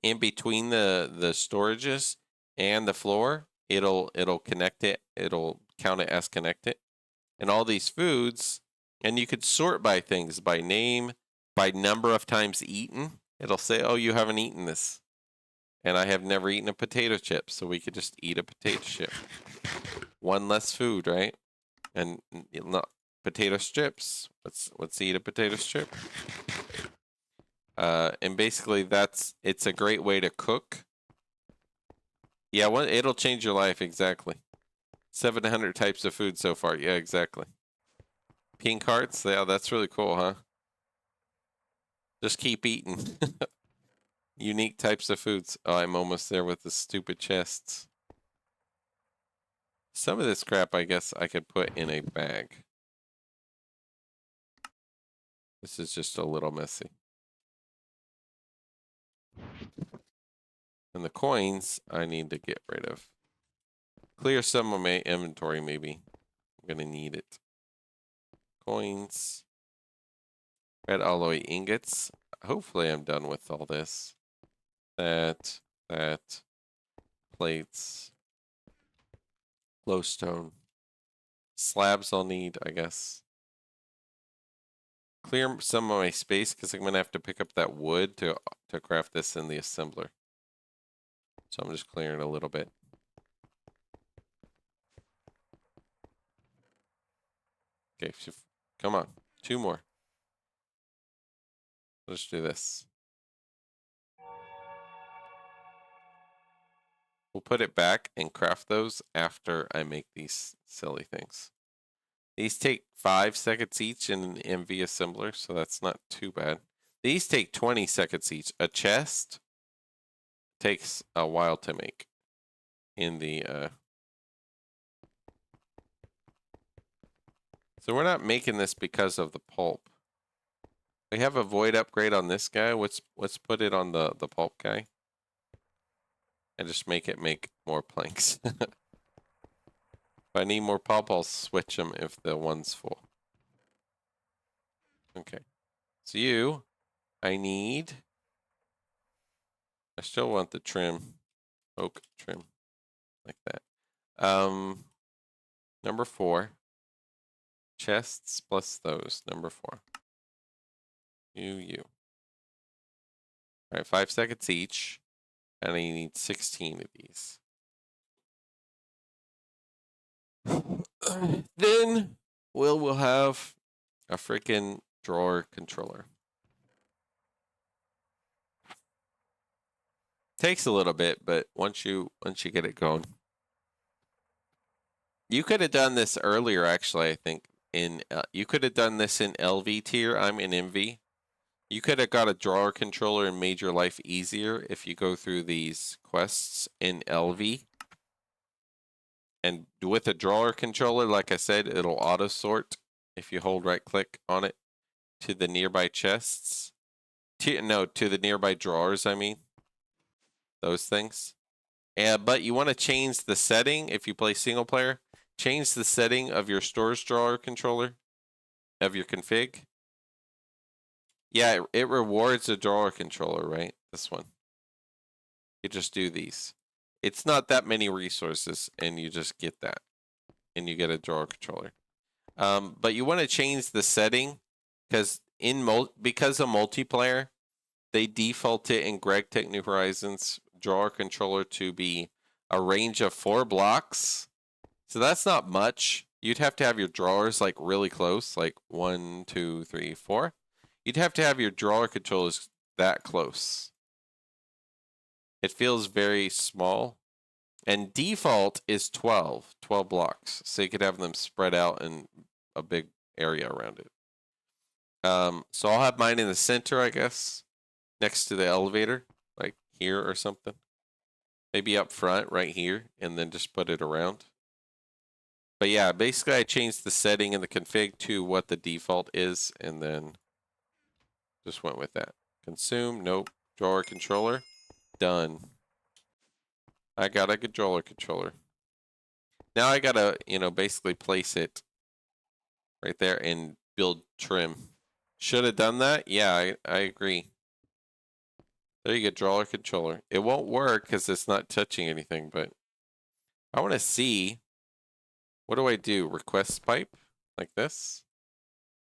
in between the storages and the floor, it'll connect it. It'll count it as connected. And all these foods And you could sort by things, by name, by number of times eaten. It'll say, oh, you haven't eaten this. And I have never eaten a potato chip, so we could just eat a potato chip. One less food, right? And not potato strips. Let's eat a potato strip. And basically it's a great way to cook. Yeah, it'll change your life, exactly. 700 types of food so far. Yeah, exactly. Pink hearts, yeah, that's really cool, huh? Just keep eating. Unique types of foods. Oh, I'm almost there with the stupid chests. Some of this crap, I guess I could put in a bag. This is just a little messy. And the coins, I need to get rid of. Clear some of my inventory, maybe. I'm gonna need it. Coins. Red alloy ingots. Hopefully I'm done with all this. That. Plates. Glowstone. Slabs I'll need, I guess. Clear some of my space because I'm gonna have to pick up that wood to craft this in the assembler. So I'm just clearing a little bit. Okay, come on, 2 more. Let's do this. We'll put it back and craft those after I make these silly things. These take 5 seconds each in an MV assembler, so that's not too bad. These take 20 seconds each. A chest takes a while to make in the So we're not making this because of the pulp. We have a void upgrade on this guy. Let's put it on the pulp guy. And just make it make more planks. If I need more pulp, I'll switch them if the one's full. Okay. So I still want the trim. Oak trim. Like that. Number 4. Chests plus those. Number 4. You. Alright, 5 seconds each. And I need 16 of these. Then we'll have a freaking drawer controller. Takes a little bit, but once you get it going. You could have done this earlier, actually, I think. You could have done this in LV tier. I'm in MV. You could have got a drawer controller and made your life easier if you go through these quests in LV. And with a drawer controller, like I said, it'll auto sort if you hold right click on it to the nearby chests. To the nearby drawers, I mean. Those things. But you want to change the setting if you play single player. Change the setting of your storage drawer controller of your config. Yeah, it rewards a drawer controller, right? This one. You just do these. It's not that many resources, and you just get that. And you get a drawer controller. But you want to change the setting because because of multiplayer, they default it in GregTech New Horizons drawer controller to be a range of 4 blocks. So that's not much. You'd have to have your drawers like really close, like 1, 2, 3, 4. You'd have to have your drawer controllers that close. It feels very small. And default is 12 blocks. So you could have them spread out in a big area around it. So I'll have mine in the center, I guess, next to the elevator, like here or something. Maybe up front, right here, and then just put it around. But yeah, basically I changed the setting in the config to what the default is, and then just went with that. Consume, nope. Drawer controller, done. I got a drawer controller. Now I gotta, basically place it right there and build trim. Should have done that? Yeah, I agree. There you go, drawer controller. It won't work because it's not touching anything, but I want to see. What do I do? Request pipe? Like this?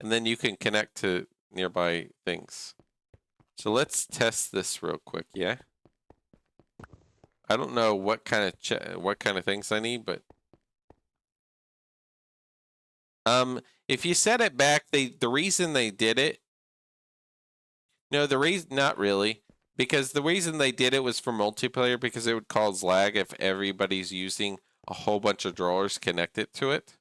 and then you can connect to nearby things. So let's test this real quick, yeah? I don't know what kind of things I need, but if you set it back, the reason they did it, no, the reason, not really, because the reason they did it was for multiplayer, because it would cause lag if everybody's using a whole bunch of drawers connected to it.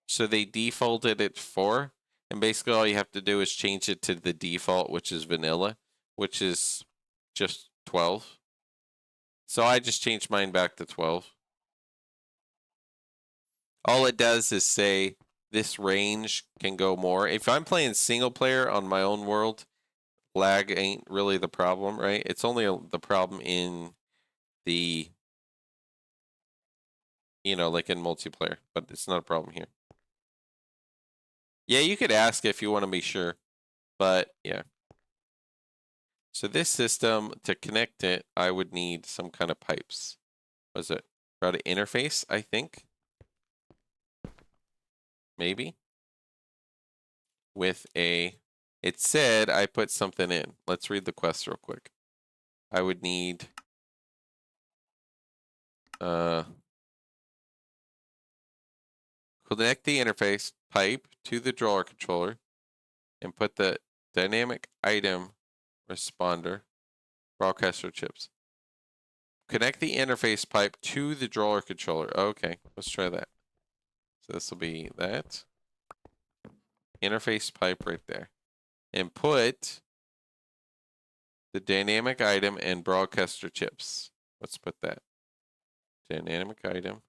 So they defaulted it 4, and basically all you have to do is change it to the default, which is vanilla, which is just 12. So I just changed mine back to 12. All it does is say this range can go more. If I'm playing single player on my own world, lag ain't really the problem, right? It's only the problem in the, like in multiplayer, but it's not a problem here. Yeah, you could ask if you want to be sure, but yeah. So this system, to connect it, I would need some kind of pipes. Was it router interface, I think? Maybe? With a, it said I put something in. Let's read the quest real quick. I would need, connect the interface pipe to the drawer controller and put the dynamic item responder broadcaster chips. Connect the interface pipe to the drawer controller. Okay, let's try that. So this will be that. Interface pipe right there. And put the dynamic item and broadcaster chips. Let's put that. Dynamic item.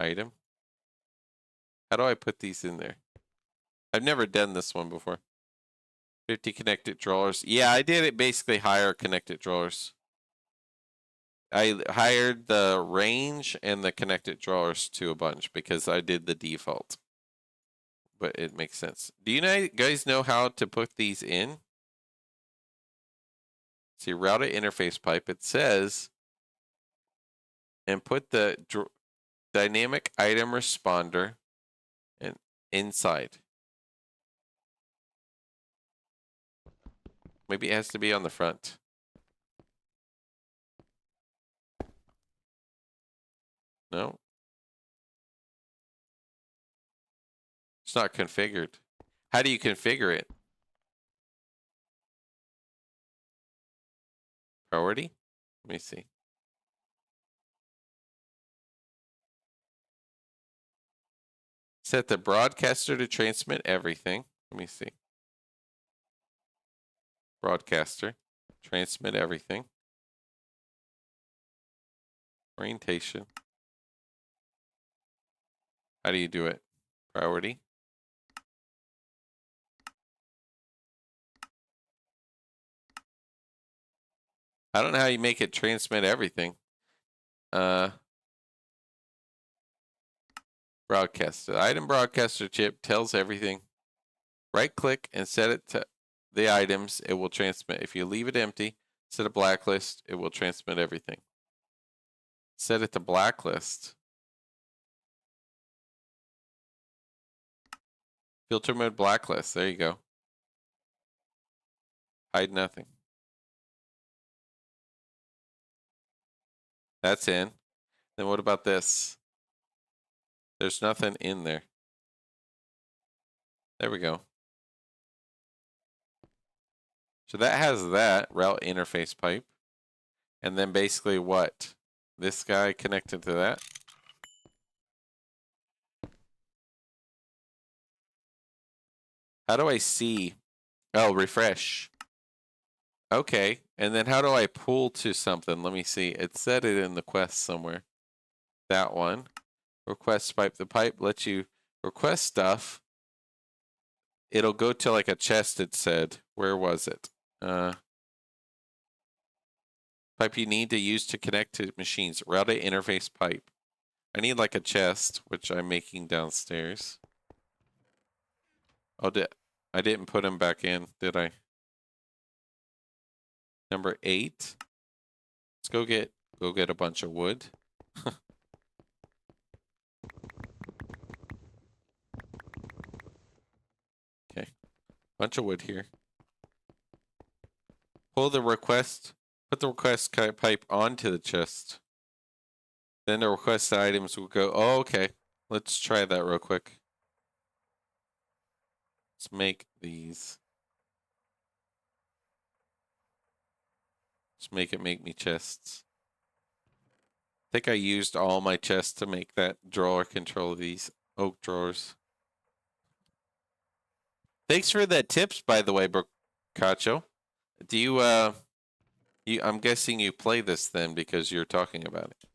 Item. How do I put these in there? I've never done this one before. 50 connected drawers. Yeah, I did it basically hire connected drawers. I hired the range and the connected drawers to a bunch because I did the default. But it makes sense. Do you guys know how to put these in? See, router interface pipe. It says, and put the dynamic item responder and inside. Maybe it has to be on the front. No. It's not configured. How do you configure it? Priority? Let me see. Set the broadcaster to transmit everything. Let me see. Broadcaster. Transmit everything. Orientation. How do you do it? Priority. I don't know how you make it transmit everything. Broadcaster. Item broadcaster chip tells everything. Right click and set it to the items. It will transmit. If you leave it empty, set a blacklist. It will transmit everything. Set it to blacklist. Filter mode blacklist. There you go. Hide nothing. That's in. Then what about this? There's nothing in there. There we go. So that has that route interface pipe. And then basically what? This guy connected to that. How do I see? Oh, refresh. Okay. And then how do I pull to something? Let me see. It said it in the quest somewhere. That one. Request pipe. The pipe lets you request stuff. It'll go to like a chest, it said. Where was it? Pipe you need to use to connect to machines. Route interface pipe. I need like a chest, which I'm making downstairs. Oh, I didn't put him back in, did I? Number 8. Let's go get a bunch of wood. Bunch of wood here. Pull the request, put the request pipe onto the chest. Then the request items will go, oh, okay. Let's try that real quick. Let's make these. Let's make it make me chests. I think I used all my chests to make that drawer control these oak drawers. Thanks for the tips, by the way, Brocacho. Do you, I'm guessing you play this then because you're talking about it.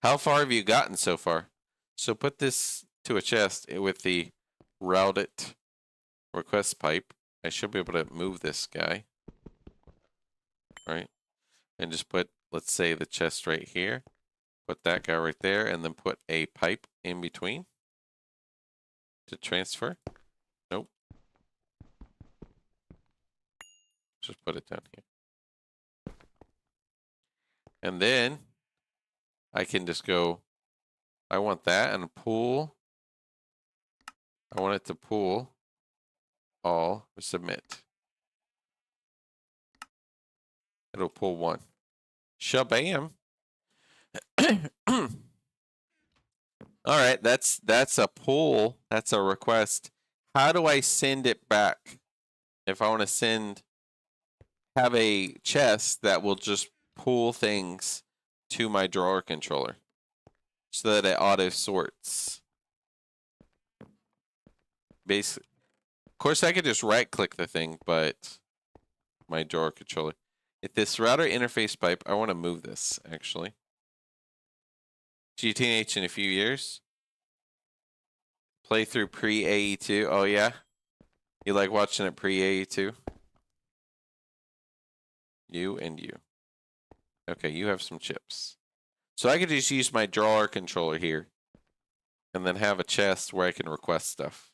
How far have you gotten so far? So put this to a chest with the routed request pipe. I should be able to move this guy. Right? And just put, let's say, the chest right here. Put that guy right there, and then put a pipe in between to transfer. Nope. Just put it down here. And then I can just go, I want that and pull. I want it to pull all, submit. It'll pull one. Shabam. All right, that's a pull. That's a request. How do I send it back? If I want to have a chest that will just pull things to my drawer controller so that it auto sorts. Basically, of course, I could just right click the thing, but my drawer controller. If this router interface pipe, I want to move this actually. GTNH in a few years. Play through pre-AE2. Oh yeah? You like watching it pre-AE2? You and you. Okay, you have some chips. So I could just use my drawer controller here. And then have a chest where I can request stuff.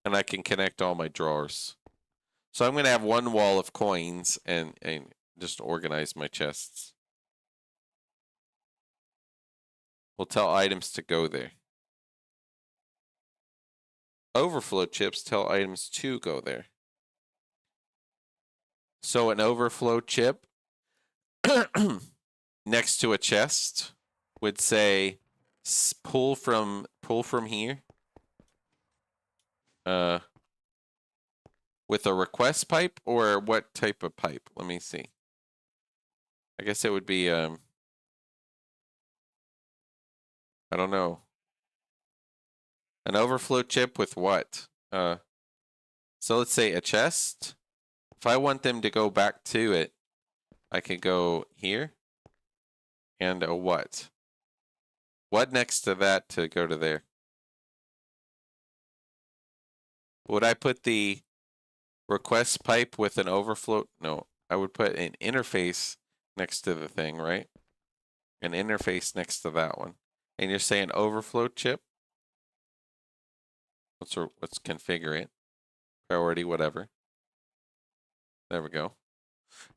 And I can connect all my drawers. So I'm going to have one wall of coins and just organize my chests. We'll tell items to go there. Overflow chips tell items to go there. So an overflow chip next to a chest would say pull from here. With a request pipe or what type of pipe? Let me see. I guess it would be I don't know. An overflow chip with what? So let's say a chest. If I want them to go back to it, I could go here. And a what? What next to that to go to there? Would I put the request pipe with an overflow? No, I would put an interface next to the thing, right? An interface next to that one. And you're saying overflow chip? Let's configure it. Priority, whatever. There we go.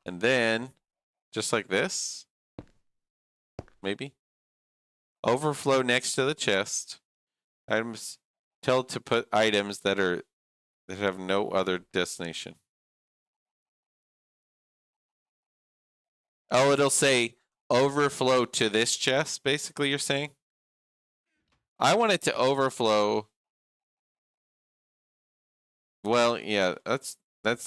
And then, just like this, maybe. Overflow next to the chest. Items, tell to put items that have no other destination. Oh, it'll say overflow to this chest, basically you're saying? I want it to overflow. Well, yeah, that's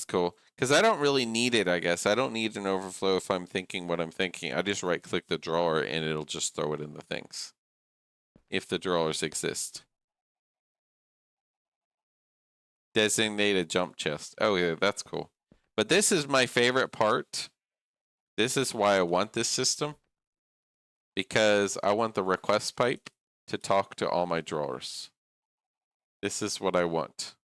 cool. Because I don't really need it, I guess. I don't need an overflow if I'm thinking what I'm thinking. I just right-click the drawer and it'll just throw it in the things. If the drawers exist. Designate a jump chest. Oh, yeah, that's cool. But this is my favorite part. This is why I want this system. Because I want the request pipe to talk to all my drawers. This is what I want.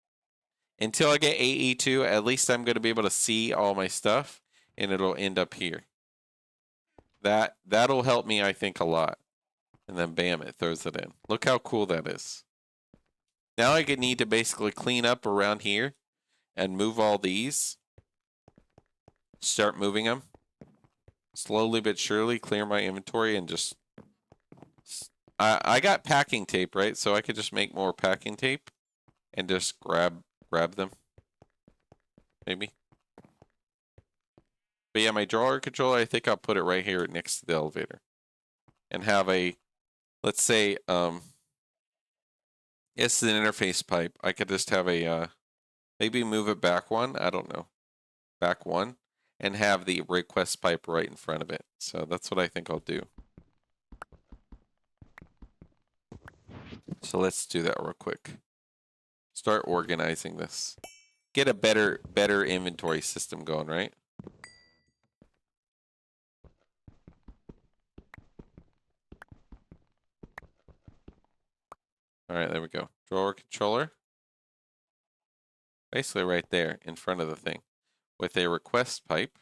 Until I get AE2, at least I'm going to be able to see all my stuff, and it'll end up here. That'll help me, I think, a lot. And then bam, it throws it in. Look how cool that is. Now I need to basically clean up around here and move all these. Start moving them. Slowly but surely clear my inventory and just... I got packing tape, right? So I could just make more packing tape. and just grab them, maybe. But yeah, my drawer controller, I think I'll put it right here next to the elevator, and have a, let's say, it's an interface pipe. I could just have a, maybe move it back one. I don't know, back one, and have the request pipe right in front of it. So that's what I think I'll do. So let's do that real quick. Start organizing this. Get a better inventory system going, right? All right, there we go. Drawer controller. Basically right there in front of the thing with a request pipe.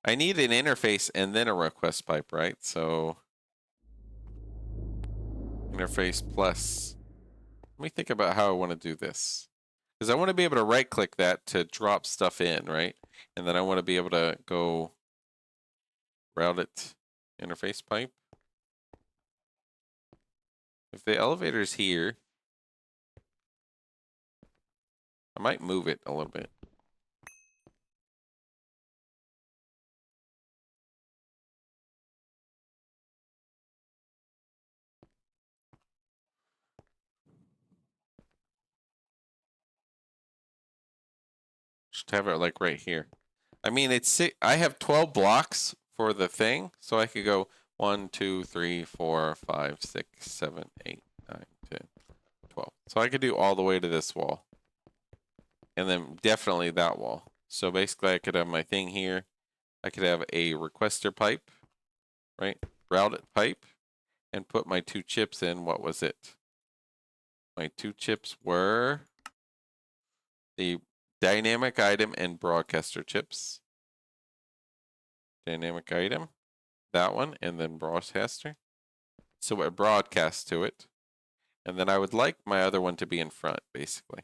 I need an interface and then a request pipe, right? So interface plus. Let me think about how I want to do this. Because I want to be able to right click that to drop stuff in, right? And then I want to be able to go route it interface pipe. If the elevator's here, I might move it a little bit. Just have it like right here. I mean, I have 12 blocks for the thing, so I could go 1, 2, 3, 4, 5, 6, 7, 8, 9, 10, 12. So I could do all the way to this wall. And then definitely that wall. So basically I could have my thing here. I could have a requester pipe, right? Route it pipe, and put my 2 chips in. What was it? My 2 chips were the dynamic item and broadcaster chips. Dynamic item, that one, and then broadcaster. So I broadcast to it. And then I would like my other one to be in front, basically.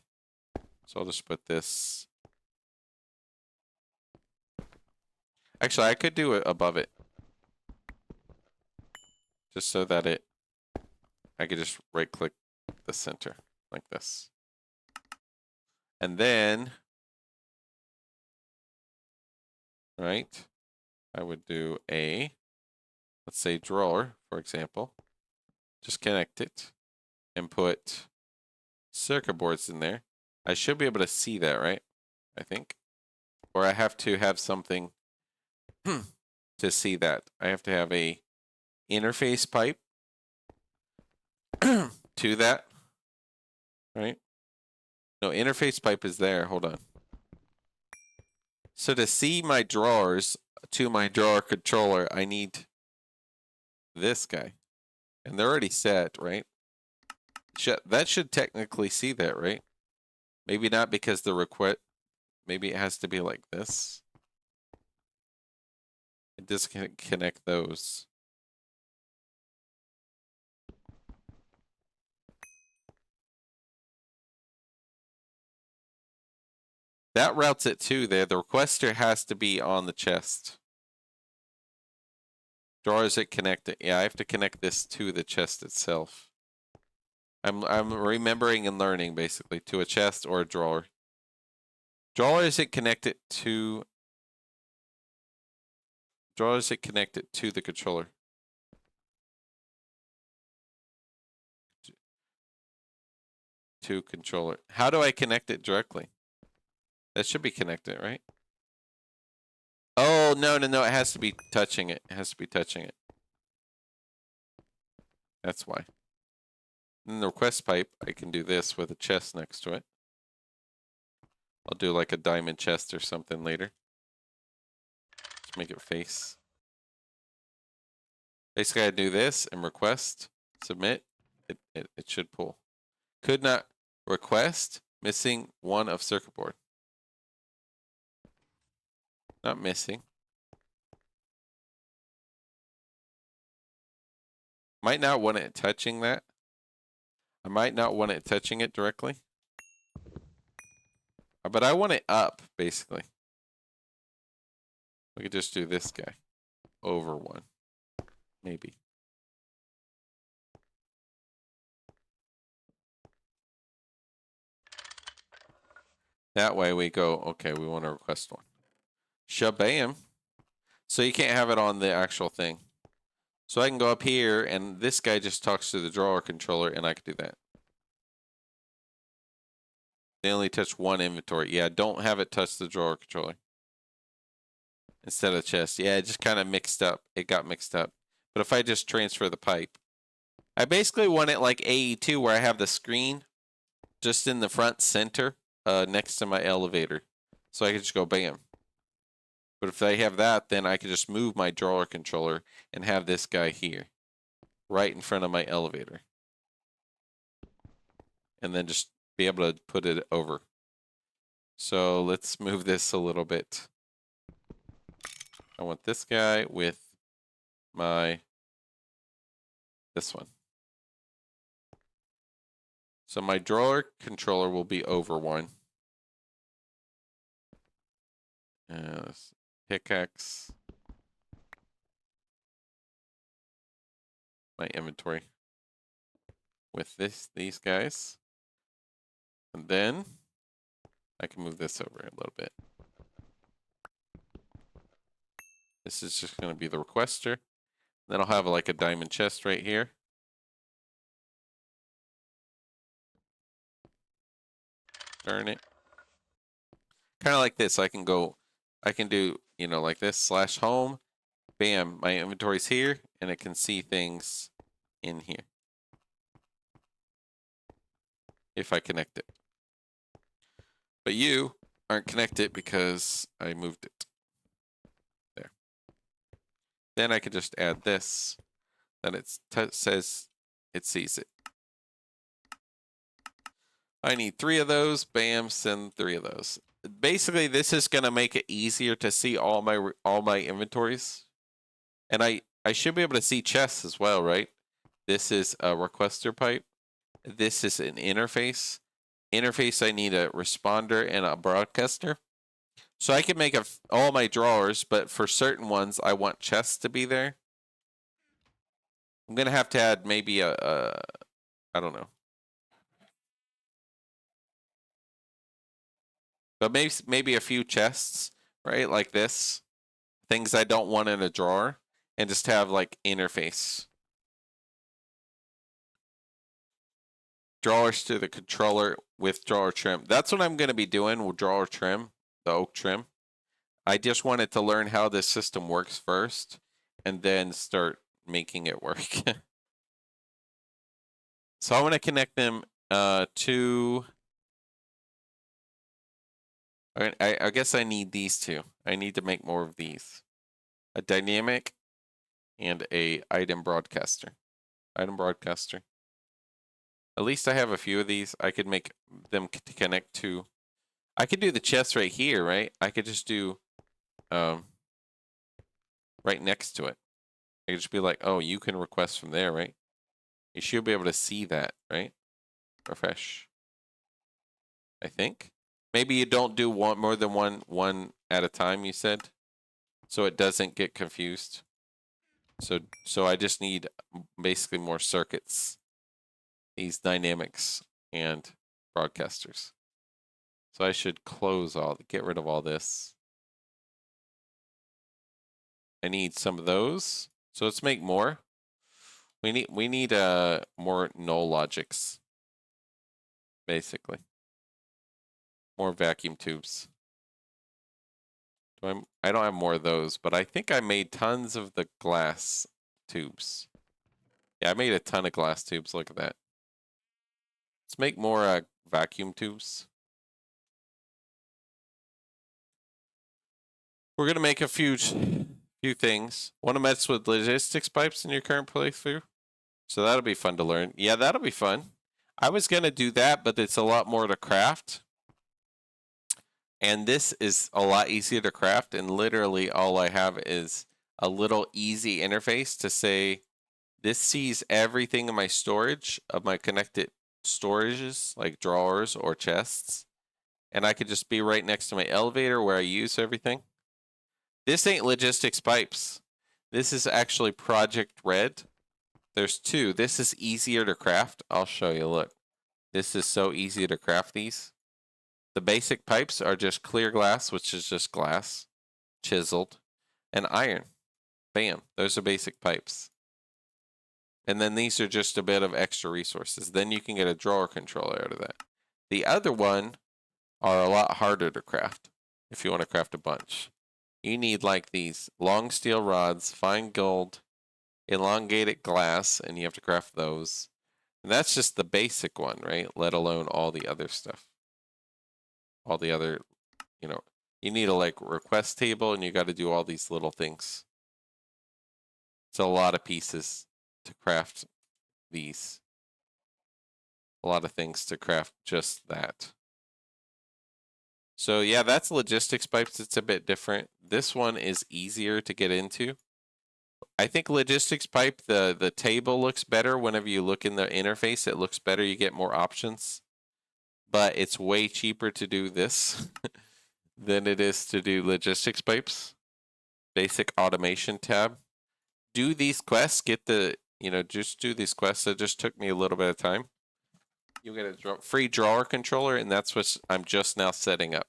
So I'll just put this. Actually, I could do it above it. Just so that I could just right click the center like this. And then, right, I would do a, let's say drawer, for example. Just connect it and put circuit boards in there. I should be able to see that, right? I think. Or I have to have something to see that. I have to have a interface pipe to that, right? No, interface pipe is there. Hold on. So to see my drawers to my drawer controller, I need this guy. And they're already set, right? That should technically see that, right? Maybe not because the request, maybe it has to be like this. It disconnect those. That routes it too there. The requester has to be on the chest. Drawers it connected. Yeah, I have to connect this to the chest itself. I'm remembering and learning basically to a chest or a drawer. Drawer is it connected to the controller. To controller. How do I connect it directly? That should be connected, right? Oh, no. It has to be touching it. It has to be touching it. That's why. In the request pipe, I can do this with a chest next to it. I'll do like a diamond chest or something later. Just make it face. Basically, I do this and request, submit. It should pull. Could not request, missing one of circuit board. Not missing. Might not want it touching that. I might not want it touching it directly. But I want it up, basically. We could just do this guy. Over one. Maybe. That way we go, okay, we want to request one. Shabam. So you can't have it on the actual thing. So I can go up here, and this guy just talks to the drawer controller, and I can do that. They only touch one inventory. Yeah, don't have it touch the drawer controller. Instead of chest. Yeah, it just kind of mixed up. It got mixed up. But if I just transfer the pipe, I basically want it like AE2 where I have the screen just in the front center next to my elevator. So I can just go bam. But if they have that, then I can just move my drawer controller and have this guy here. Right in front of my elevator. And then just be able to put it over. So let's move this a little bit. I want this guy with this one. So my drawer controller will be over one. Pickaxe. My inventory. With these guys. And then I can move this over a little bit. This is just going to be the requester. Then I'll have like a diamond chest right here. Darn it. Kind of like this. I can do, you know, like this, /home. Bam, my inventory's here, and it can see things in here. If I connect it. But you aren't connected because I moved it. There. Then I could just add this. Then it says it sees it. I need 3 of those. Bam, send 3 of those. Basically, this is going to make it easier to see all my inventories. And I should be able to see chests as well, right? This is a requester pipe. This is an interface. Interface, I need a responder and a broadcaster. So I can make all my drawers, but for certain ones, I want chests to be there. I'm going to have to add maybe I don't know. But maybe a few chests, right? Like this. Things I don't want in a drawer. And just have like interface. Drawers to the controller with drawer trim. That's what I'm going to be doing with drawer trim, the oak trim. I just wanted to learn how this system works first and then start making it work. So I want to connect them to... I guess I need these two. I need to make more of these. A dynamic and a item broadcaster. Item broadcaster. At least I have a few of these. I could make them connect to... I could do the chest right here, right? I could just do right next to it. I could just be like, oh, you can request from there, right? You should be able to see that, right? Refresh. I think. Maybe you don't do more than one at a time, you said? So it doesn't get confused. So I just need basically more circuits. These dynamics and broadcasters. So I should get rid of all this. I need some of those. So let's make more. We need more null logics. Basically. More vacuum tubes. I don't have more of those, but I think I made tons of the glass tubes. Yeah, I made a ton of glass tubes. Look at that. Let's make more vacuum tubes. We're gonna make a few things. Want to mess with logistics pipes in your current playthrough? So that'll be fun to learn. Yeah, that'll be fun. I was gonna do that, but it's a lot more to craft. And this is a lot easier to craft, and literally all I have is a little easy interface to say, this sees everything in my storage of my connected storages, like drawers or chests. And I could just be right next to my elevator where I use everything. This ain't logistics pipes. This is actually Project Red. There's 2. This is easier to craft. I'll show you, look. This is so easy to craft these. The basic pipes are just clear glass, which is just glass, chiseled, and iron. Bam, those are basic pipes. And then these are just a bit of extra resources. Then you can get a drawer controller out of that. The other one are a lot harder to craft if you want to craft a bunch. You need like these long steel rods, fine gold, elongated glass, and you have to craft those. And that's just the basic one, right? Let alone all the other stuff. All the other, you need a like request table and you got to do all these little things. It's a lot of pieces to craft these. A lot of things to craft just that. So yeah, that's logistics pipes. It's a bit different. This one is easier to get into. I think logistics pipe, the table looks better. Whenever you look in the interface, it looks better. You get more options. But it's way cheaper to do this than it is to do logistics pipes. Basic automation tab. Do these quests, get the, just do these quests. It just took me a little bit of time. You'll get a free drawer controller, and that's what I'm just now setting up.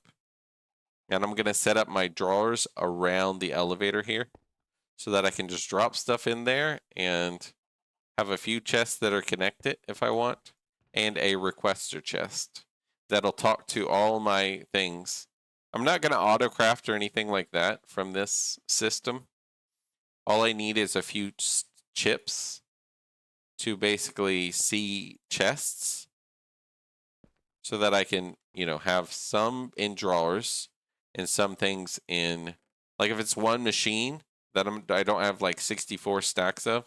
And I'm going to set up my drawers around the elevator here so that I can just drop stuff in there and have a few chests that are connected if I want, and a requester chest that'll talk to all my things. I'm not going to auto-craft or anything like that from this system. All I need is a few chips to basically see chests so that I can, have some in drawers and some things in, like if it's one machine that I don't have like 64 stacks of,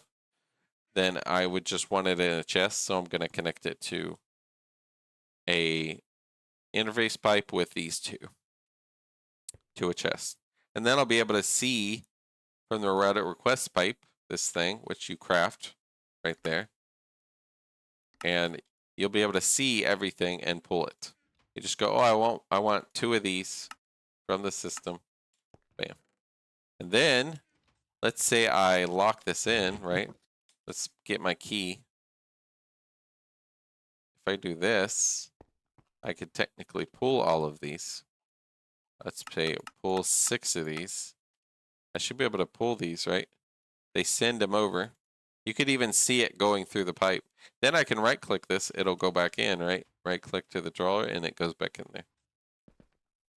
then I would just want it in a chest. So I'm going to connect it to a interface pipe with these two to a chest. And then I'll be able to see from the Reddit request pipe, this thing, which you craft right there. And you'll be able to see everything and pull it. You just go, oh, I want 2 of these from the system. Bam. And then let's say I lock this in, right? Let's get my key. If I do this, I could technically pull all of these. Let's say pull 6 of these. I should be able to pull these, right? They send them over. You could even see it going through the pipe. Then I can right click this, it'll go back in, right? Right click to the drawer and it goes back in there.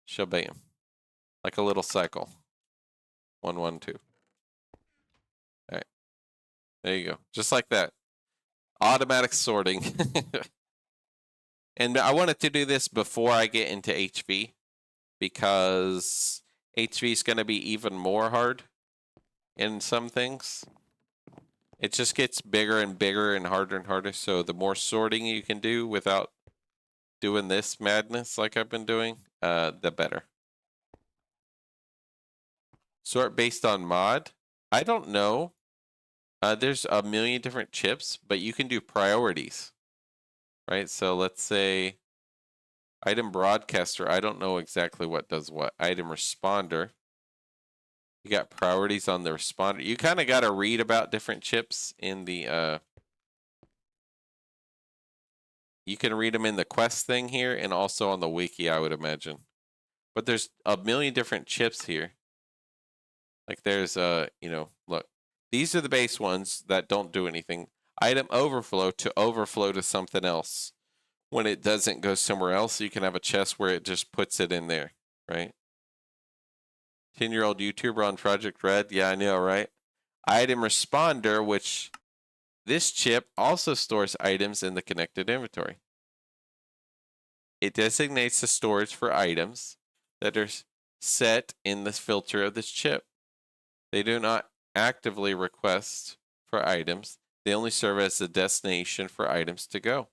Shabam. Like a little cycle. 1, 1, 2. Alright. There you go. Just like that. Automatic sorting. And I wanted to do this before I get into HV, because HV is going to be even more hard in some things. It just gets bigger and bigger and harder, so the more sorting you can do without doing this madness like I've been doing, the better. Sort based on mod? I don't know. There's a million different chips, but you can do priorities. Right, so let's say item broadcaster, I don't know exactly what does what. Item responder, you got priorities on the responder. You kind of got to read about different chips in the, you can read them in the quest thing here and also on the wiki, I would imagine. But there's a million different chips here. Like there's, look, these are the base ones that don't do anything. Item overflow to overflow to something else. When it doesn't go somewhere else, you can have a chest where it just puts it in there, right? 10-year-old YouTuber on Project Red. Yeah, I know, right? Item responder, which this chip also stores items in the connected inventory. It designates the storage for items that are set in the filter of this chip. They do not actively request for items. They only serve as the destination for items to go.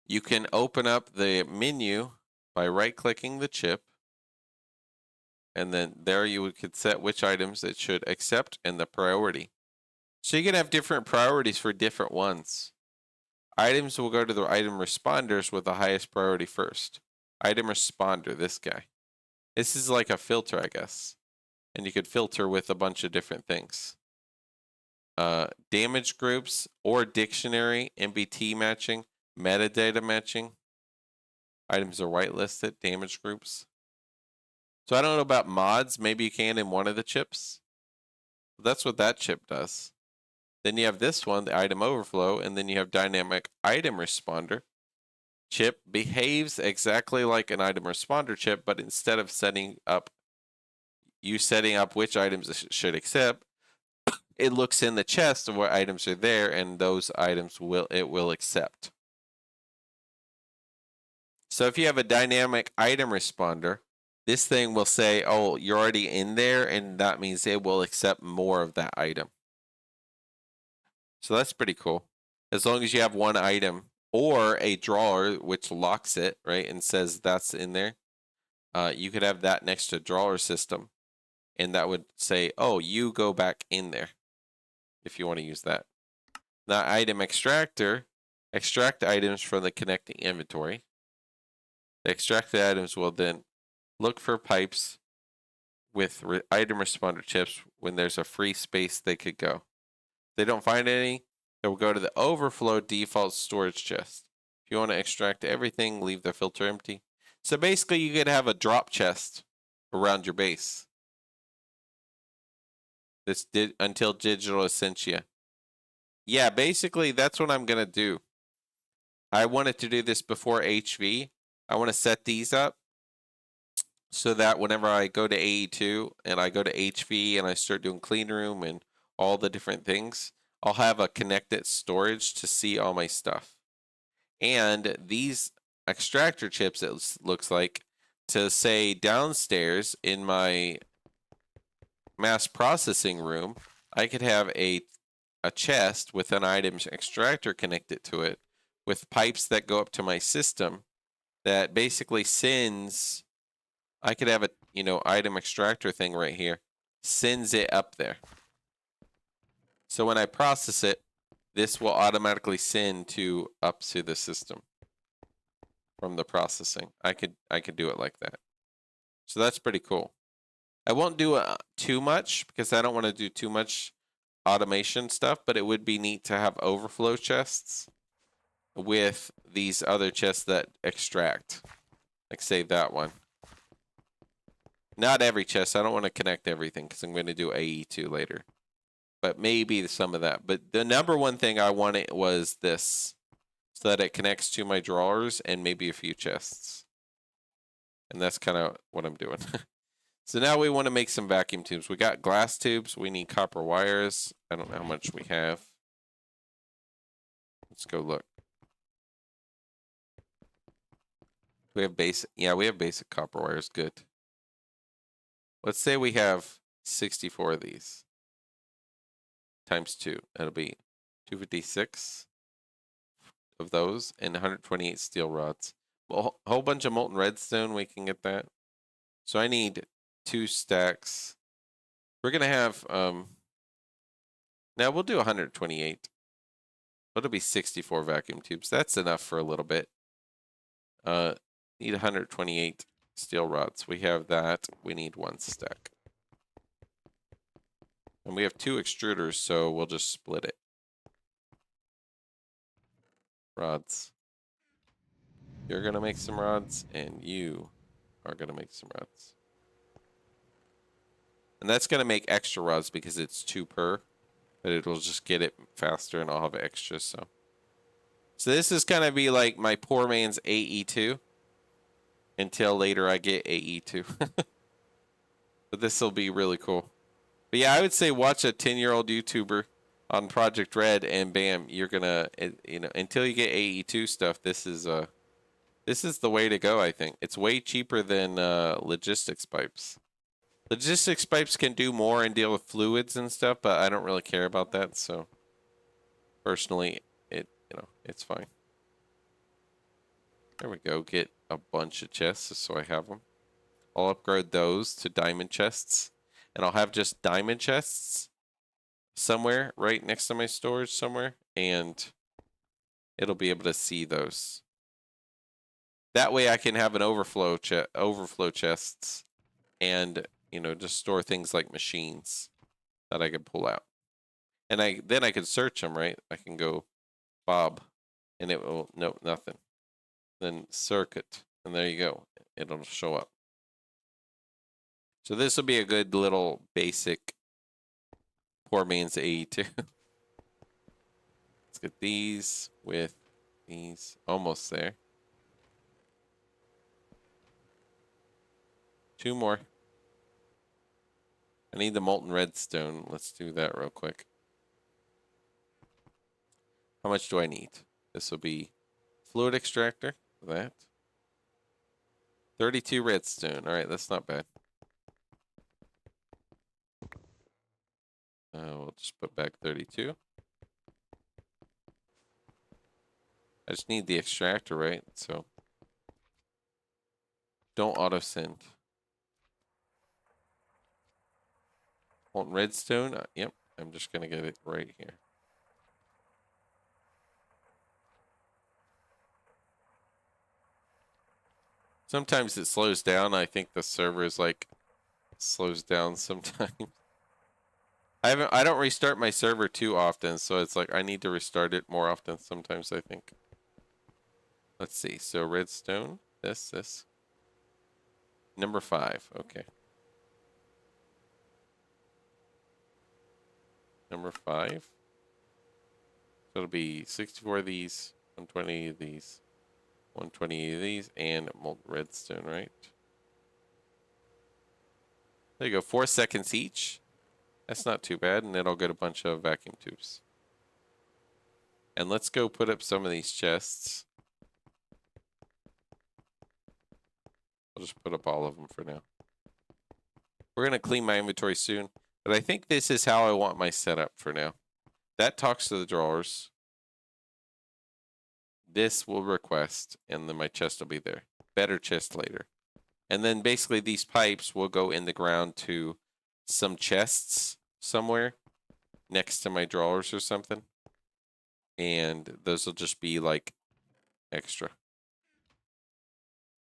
You can open up the menu by right-clicking the chip, and then there you could set which items it should accept and the priority. So you can have different priorities for different ones. Items will go to the item responders with the highest priority first. Item responder, this guy. This is like a filter, I guess. And you could filter with a bunch of different things. Damage groups or dictionary, MBT matching, metadata matching. Items are whitelisted, damage groups. So I don't know about mods. Maybe you can in one of the chips. That's what that chip does. Then you have this one, the item overflow, and then you have dynamic item responder. Chip behaves exactly like an item responder chip, but instead of setting up which items it should accept, it looks in the chest of what items are there, and those items it will accept. So if you have a dynamic item responder, this thing will say, oh, you're already in there, and that means it will accept more of that item. So that's pretty cool. As long as you have one item or a drawer which locks it, right, and says that's in there, you could have that next to drawer system, and that would say, oh, you go back in there if you want to use that. Now, item extractor, extract items from the connecting inventory. The extracted items will then look for pipes with item responder chips when there's a free space they could go. If they don't find any, it will go to the overflow default storage chest. If you want to extract everything, leave the filter empty. So basically, you could have a drop chest around your base. This did until Digital Essentia. Yeah, basically, that's what I'm going to do. I wanted to do this before HV. I want to set these up so that whenever I go to AE2 and I go to HV and I start doing clean room and all the different things, I'll have a connected storage to see all my stuff. And these extractor chips, it looks like, to say downstairs in my mass processing room, I could have a chest with an item extractor connected to it with pipes that go up to my system that basically sends. I could have a, item extractor thing right here, sends it up there. So when I process it, this will automatically send up to the system from the processing. I could do it like that. So that's pretty cool. I won't do too much because I don't want to do too much automation stuff, but it would be neat to have overflow chests with these other chests that extract. Like say that one. Not every chest. I don't want to connect everything because I'm going to do AE2 later. But maybe some of that. But the number one thing I wanted was this. So that it connects to my drawers and maybe a few chests. And that's kind of what I'm doing. So now we want to make some vacuum tubes. We got glass tubes. We need copper wires. I don't know how much we have. Let's go look. We have basic. Yeah, we have basic copper wires. Good. Let's say we have 64 of these. Times 2. That'll be 256 of those and 128 steel rods. Well, a whole bunch of molten redstone. We can get that. So I need 2 stacks. We're going to have... Now we'll do 128. It'll be 64 vacuum tubes. That's enough for a little bit. Need 128 steel rods. We have that. We need 1 stack. And we have 2 extruders, so we'll just split it. Rods. You're going to make some rods, and you are going to make some rods. And that's going to make extra rods because it's 2 per. But it'll just get it faster, and I'll have extra, so. So this is going to be like my poor man's AE2. Until later I get AE2. But this will be really cool. But yeah, I would say watch a 10-year-old YouTuber on Project Red, and bam, you're gonna, until you get AE2 stuff, this is the way to go. I think it's way cheaper than logistics pipes. Logistics pipes can do more and deal with fluids and stuff, but I don't really care about that. So personally, it's fine. There we go. Get a bunch of chests so I have them. I'll upgrade those to diamond chests. And I'll have just diamond chests somewhere right next to my storage somewhere. And it'll be able to see those. That way I can have an overflow chests. And, just store things like machines that I can pull out. And then I can search them, right? I can go Bob. And it will, nope, nothing. Then circuit. And there you go. It'll show up. So this will be a good little basic poor man's AE2. Let's get these with these. Almost there. 2 more. I need the molten redstone. Let's do that real quick. How much do I need? This will be fluid extractor. That. 32 redstone. All right, that's not bad. We'll just put back 32. I just need the extractor, right? So don't auto send. Molten redstone. Yep, I'm just gonna get it right here. Sometimes it slows down. I think the server is like slows down sometimes. I don't restart my server too often, so it's like I need to restart it more often sometimes, I think. Let's see. So redstone, this. Number 5. Okay. Number 5. So it'll be 64 of these, 120 of these, 120 of these, and molten redstone, right? There you go. 4 seconds each. That's not too bad, and then I'll get a bunch of vacuum tubes. And let's go put up some of these chests. I'll just put up all of them for now. We're going to clean my inventory soon, but I think this is how I want my setup for now. That talks to the drawers. This will request, and then my chest will be there. Better chest later. And then basically these pipes will go in the ground to some chests somewhere next to my drawers or something. And those will just be like extra.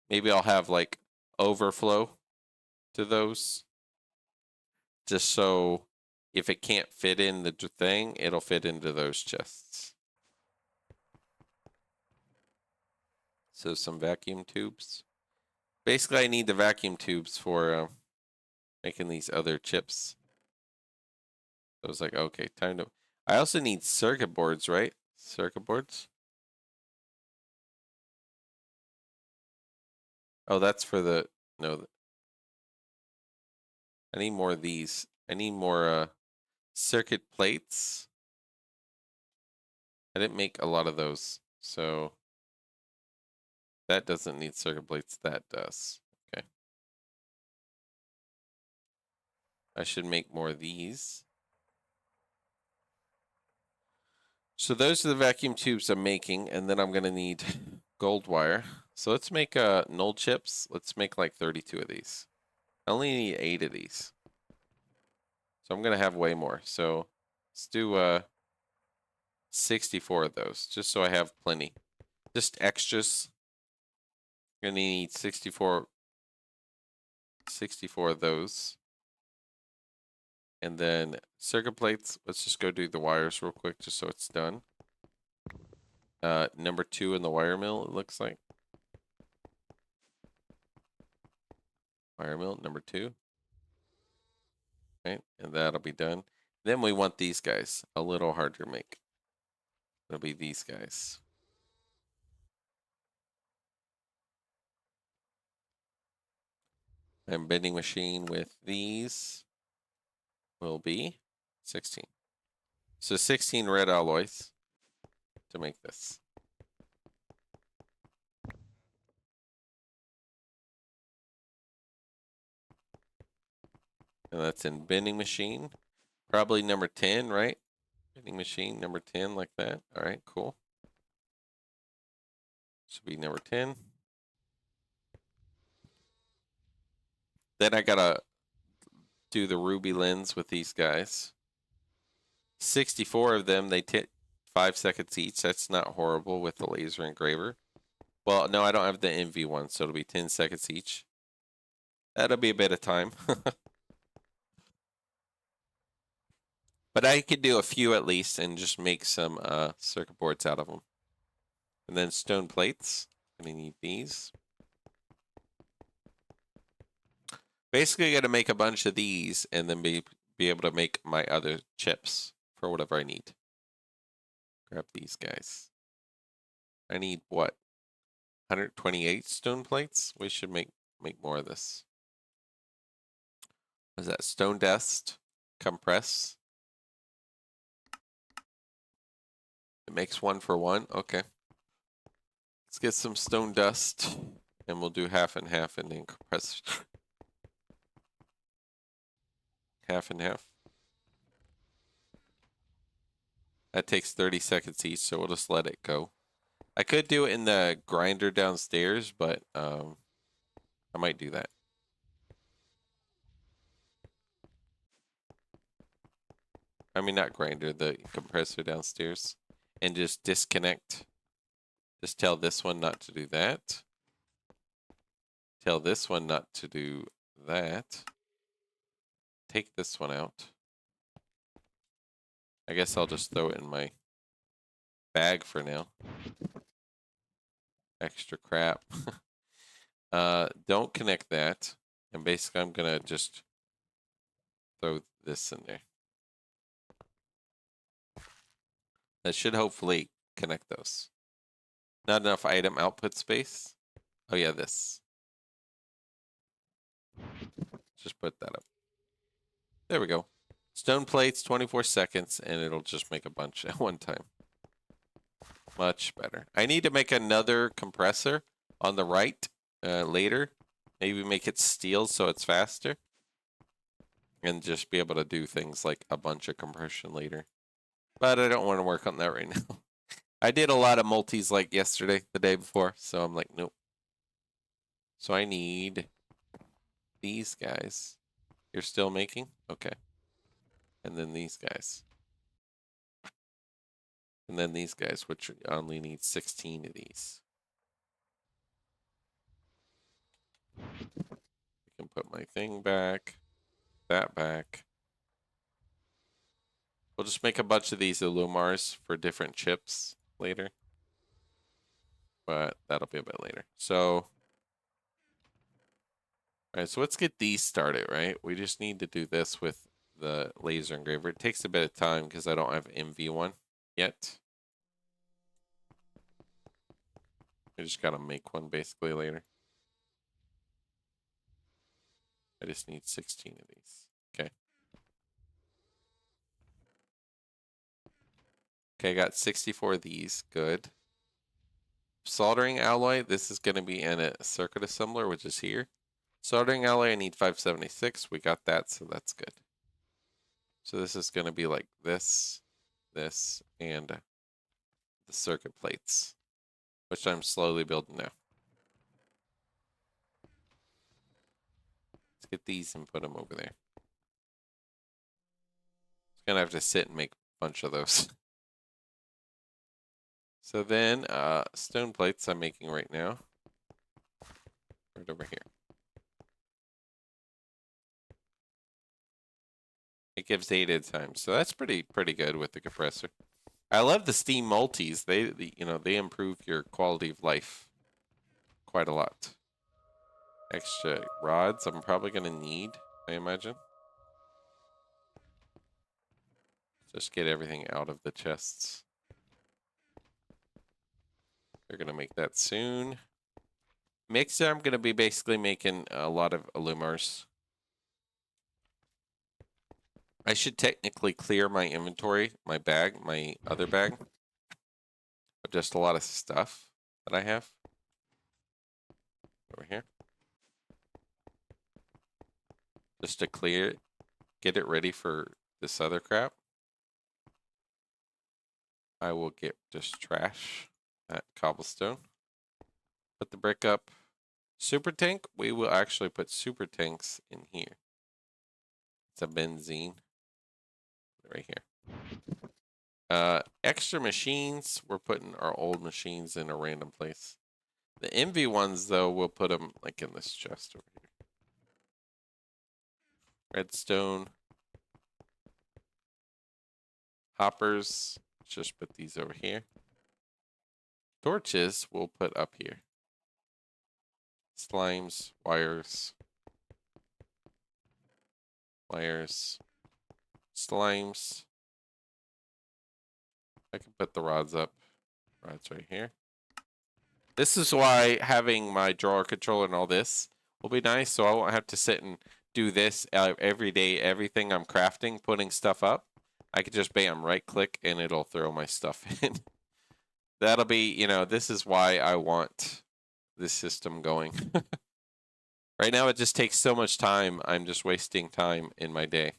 Maybe I'll have like overflow to those. Just so if it can't fit in the thing, it'll fit into those chests. So some vacuum tubes. Basically, I need the vacuum tubes for making these other chips. So I was like, okay, time to... I also need circuit boards, right? Circuit boards? Oh, that's for the... No. I need more of these. I need more circuit plates. I didn't make a lot of those, so... That doesn't need circuit plates. That does. Okay. I should make more of these. So those are the vacuum tubes I'm making, and then I'm going to need gold wire. So let's make null chips. Let's make like 32 of these. I only need 8 of these. So I'm going to have way more. So let's do 64 of those, just so I have plenty. Just extras. I'm going to need 64 of those. And then circuit plates. Let's just go do the wires real quick, just so it's done. Number 2 in the wire mill, it looks like. Wire mill, number 2. Right, and that'll be done. Then we want these guys, a little harder to make. It'll be these guys. And bending machine with these will be 16. So 16 red alloys to make this. And that's in bending machine. Probably number 10, right? Bending machine, number 10, like that. All right, cool. Should be number 10. Then I gotta do the ruby lens with these guys. 64 of them, they take 5 seconds each. That's not horrible with the laser engraver. Well, no, I don't have the NV one, so it'll be 10 seconds each. That'll be a bit of time. But I could do a few at least and just make some circuit boards out of them. And then stone plates. I'm gonna need these. Basically, I got to make a bunch of these and then be able to make my other chips for whatever I need. Grab these guys. I need what? 128 stone plates? We should make more of this. What is that? Stone dust. Compress. It makes 1 for 1. Okay. Let's get some stone dust. And we'll do half and half and then compress. Half and half. That takes 30 seconds each, so we'll just let it go. I could do it in the grinder downstairs, but I might do that. I mean, not grinder, the compressor downstairs. And just disconnect. Just tell this one not to do that. Tell this one not to do that. Take this one out. I guess I'll just throw it in my bag for now. Extra crap. Don't connect that. And basically, I'm going to just throw this in there. That should hopefully connect those. Not enough item output space. Oh yeah, this. Just put that up. There we go. Stone plates, 24 seconds, and it'll just make a bunch at one time. Much better. I need to make another compressor on the right later. Maybe make it steel so it's faster. And just be able to do things like a bunch of compression later. But I don't want to work on that right now. I did a lot of multis like yesterday, the day before, so I'm like, nope. So I need these guys. You're still making? Okay. And then these guys. And then these guys, which only need 16 of these. I can put my thing back, that back. We'll just make a bunch of these Illumars for different chips later. But that'll be a bit later. So, alright, so let's get these started, right? We just need to do this with the laser engraver. It takes a bit of time because I don't have MV1 yet. I just gotta make one basically later. I just need 16 of these. Okay. Okay, I got 64 of these. Good. Soldering alloy, this is going to be in a circuit assembler, which is here. Soldering alloy, I need 576. We got that, so that's good. So this is going to be like this, and the circuit plates, which I'm slowly building now. Let's get these and put them over there. It's going to have to sit and make a bunch of those. So then, stone plates I'm making right now. Right over here. It gives 8 at a time, so that's pretty good with the compressor. I love the steam multis. They improve your quality of life quite a lot. Extra rods I'm probably gonna need, I imagine. Just get everything out of the chests. We're gonna make that soon. Mixer, I'm gonna be basically making a lot of Illumars. I should technically clear my inventory, my bag, my other bag, of just a lot of stuff that I have. Over here. Just to clear it, get it ready for this other crap. I will get just trash, that cobblestone. Put the brick up. Super tank, we will actually put super tanks in here. It's a benzene. Right here. Extra machines, we're putting our old machines in a random place. The MV ones, though, we'll put them like in this chest over here. Redstone. Hoppers, just put these over here. Torches, we'll put up here. Slimes, wires. wires, slimes. I can put the rods up. Rods right here. This is why having my drawer controller and all this will be nice, so I won't have to sit and do this every day, everything I'm crafting, putting stuff up. I could just bam, right click, and it'll throw my stuff in. That'll be, you know, this is why I want this system going. Right now it just takes so much time. I'm just wasting time in my day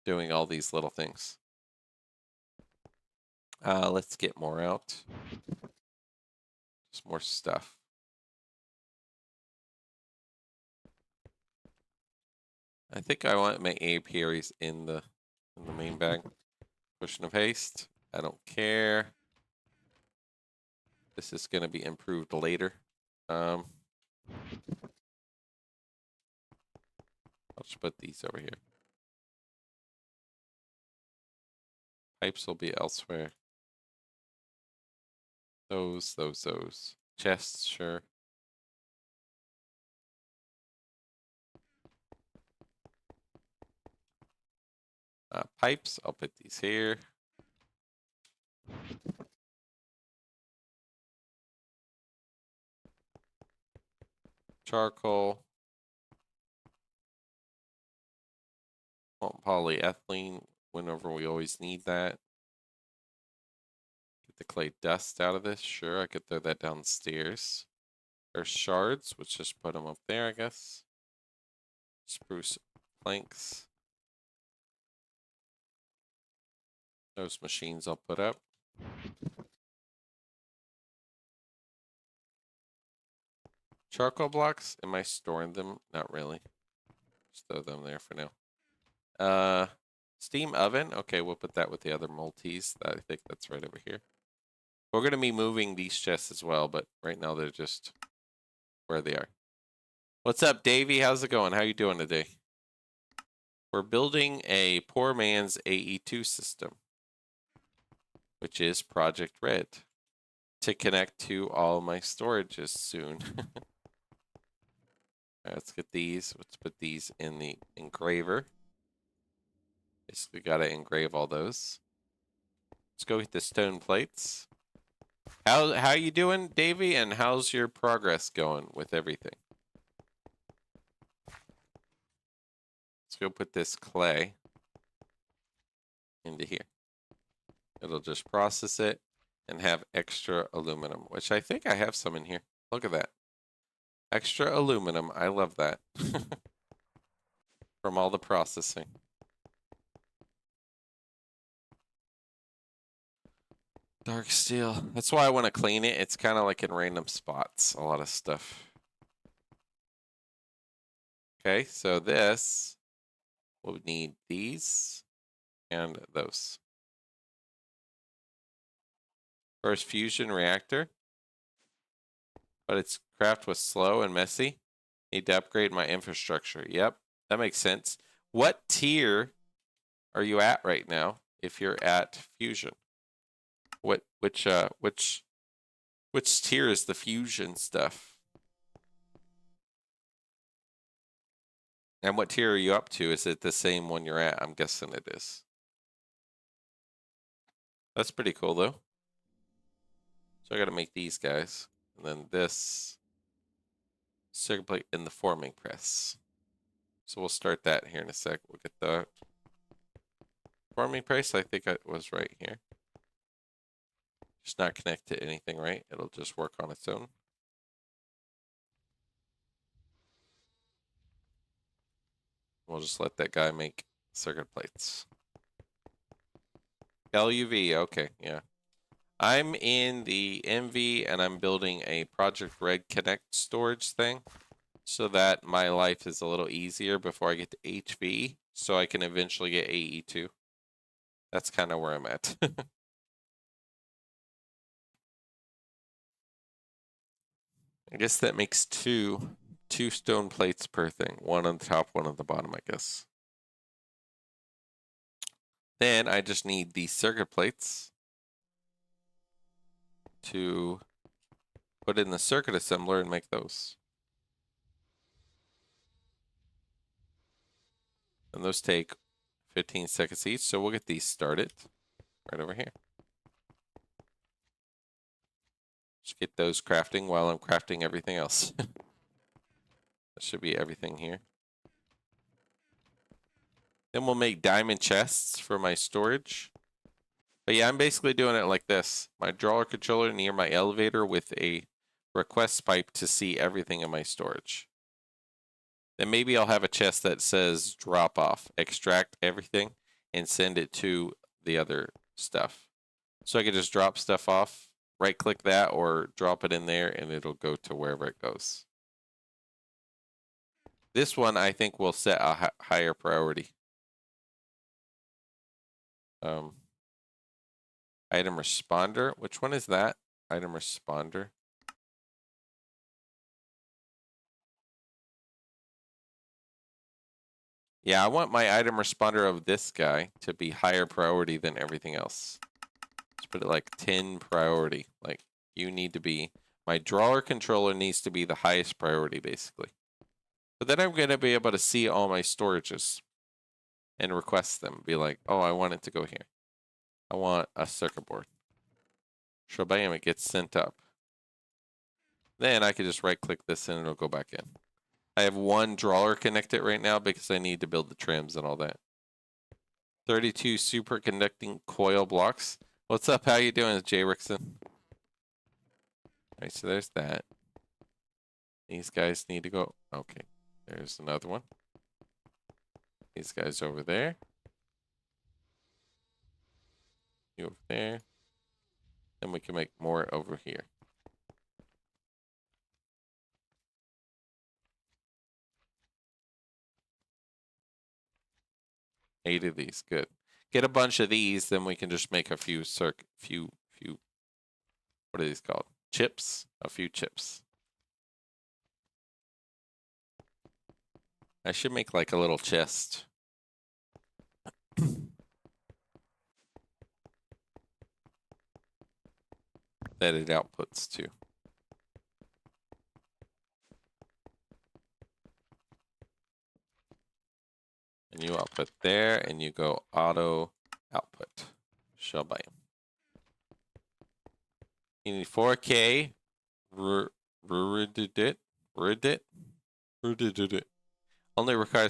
doing all these little things. Let's get more out. Just more stuff. I think I want my apiaries in the main bag. Push and paste. I don't care. This is going to be improved later. I'll just put these over here. Pipes will be elsewhere. Those. Chests, sure. Pipes, I'll put these here. Charcoal. Polyethylene, whenever we always need that. Get the clay dust out of this. Sure, I could throw that downstairs. There's shards, let's just put them up there, I guess. Spruce planks. Those machines I'll put up. Charcoal blocks, am I storing them? Not really. Just throw them there for now. Steam oven. Okay, we'll put that with the other multis. I think that's right over here. We're going to be moving these chests as well, but right now they're just where they are. What's up, Davey? How's it going? How you doing today? We're building a poor man's AE2 system, which is Project Red, to connect to all my storages soon. All right, let's get these. Let's put these in the engraver. Basically, got to engrave all those. Let's go get the stone plates. How you doing, Davey? And how's your progress going with everything? Let's go put this clay into here. It'll just process it and have extra aluminum, which I think I have some in here. Look at that. Extra aluminum. I love that. From all the processing. Dark steel. That's why I want to clean it. It's kind of like in random spots. A lot of stuff. Okay, so this, we'll need these and those. First fusion reactor. But its craft was slow and messy. Need to upgrade my infrastructure. Yep, that makes sense. What tier are you at right now if you're at fusion? Which tier is the fusion stuff? And what tier are you up to? Is it the same one you're at? I'm guessing it is. That's pretty cool though. So I gotta make these guys. And then this circuit plate in the forming press. So we'll start that here in a sec. We'll get the forming press. I think it was right here. Just not connect to anything, right? It'll just work on its own. We'll just let that guy make circuit plates. LUV, okay, yeah. I'm in the MV and I'm building a Project Red Connect storage thing so that my life is a little easier before I get to HV, so I can eventually get AE2. That's kind of where I'm at. I guess that makes two stone plates per thing. One on the top, one on the bottom, I guess. Then I just need these circuit plates to put in the circuit assembler and make those. And those take 15 seconds each, so we'll get these started right over here. Just get those crafting while I'm crafting everything else. That should be everything here. Then we'll make diamond chests for my storage. But yeah, I'm basically doing it like this. My drawer controller near my elevator with a request pipe to see everything in my storage. Then maybe I'll have a chest that says drop off, extract everything, and send it to the other stuff. So I can just drop stuff off, right click that, or drop it in there, and it'll go to wherever it goes. This one I think will set a higher priority. Item responder. Which one is that? Item responder. Yeah, I want my item responder of this guy to be higher priority than everything else. Let's put it like 10 priority. Like, you need to be... My drawer controller needs to be the highest priority, basically. But then I'm going to be able to see all my storages and request them. Be like, oh, I want it to go here. I want a circuit board. So bam, it gets sent up. Then I can just right-click this and it'll go back in. I have one drawer connected right now because I need to build the trims and all that. 32 superconducting coil blocks. What's up? How you doing, Jay Rickson? Alright, so there's that. These guys need to go. Okay, there's another one. These guys over there. You over there. Then we can make more over here. Eight of these, good. Get a bunch of these, then we can just make a few what are these called? Chips? A few chips. I should make like a little chest. That it outputs to. And you output there, and you go auto output. Shabam. You need 4K. Only requires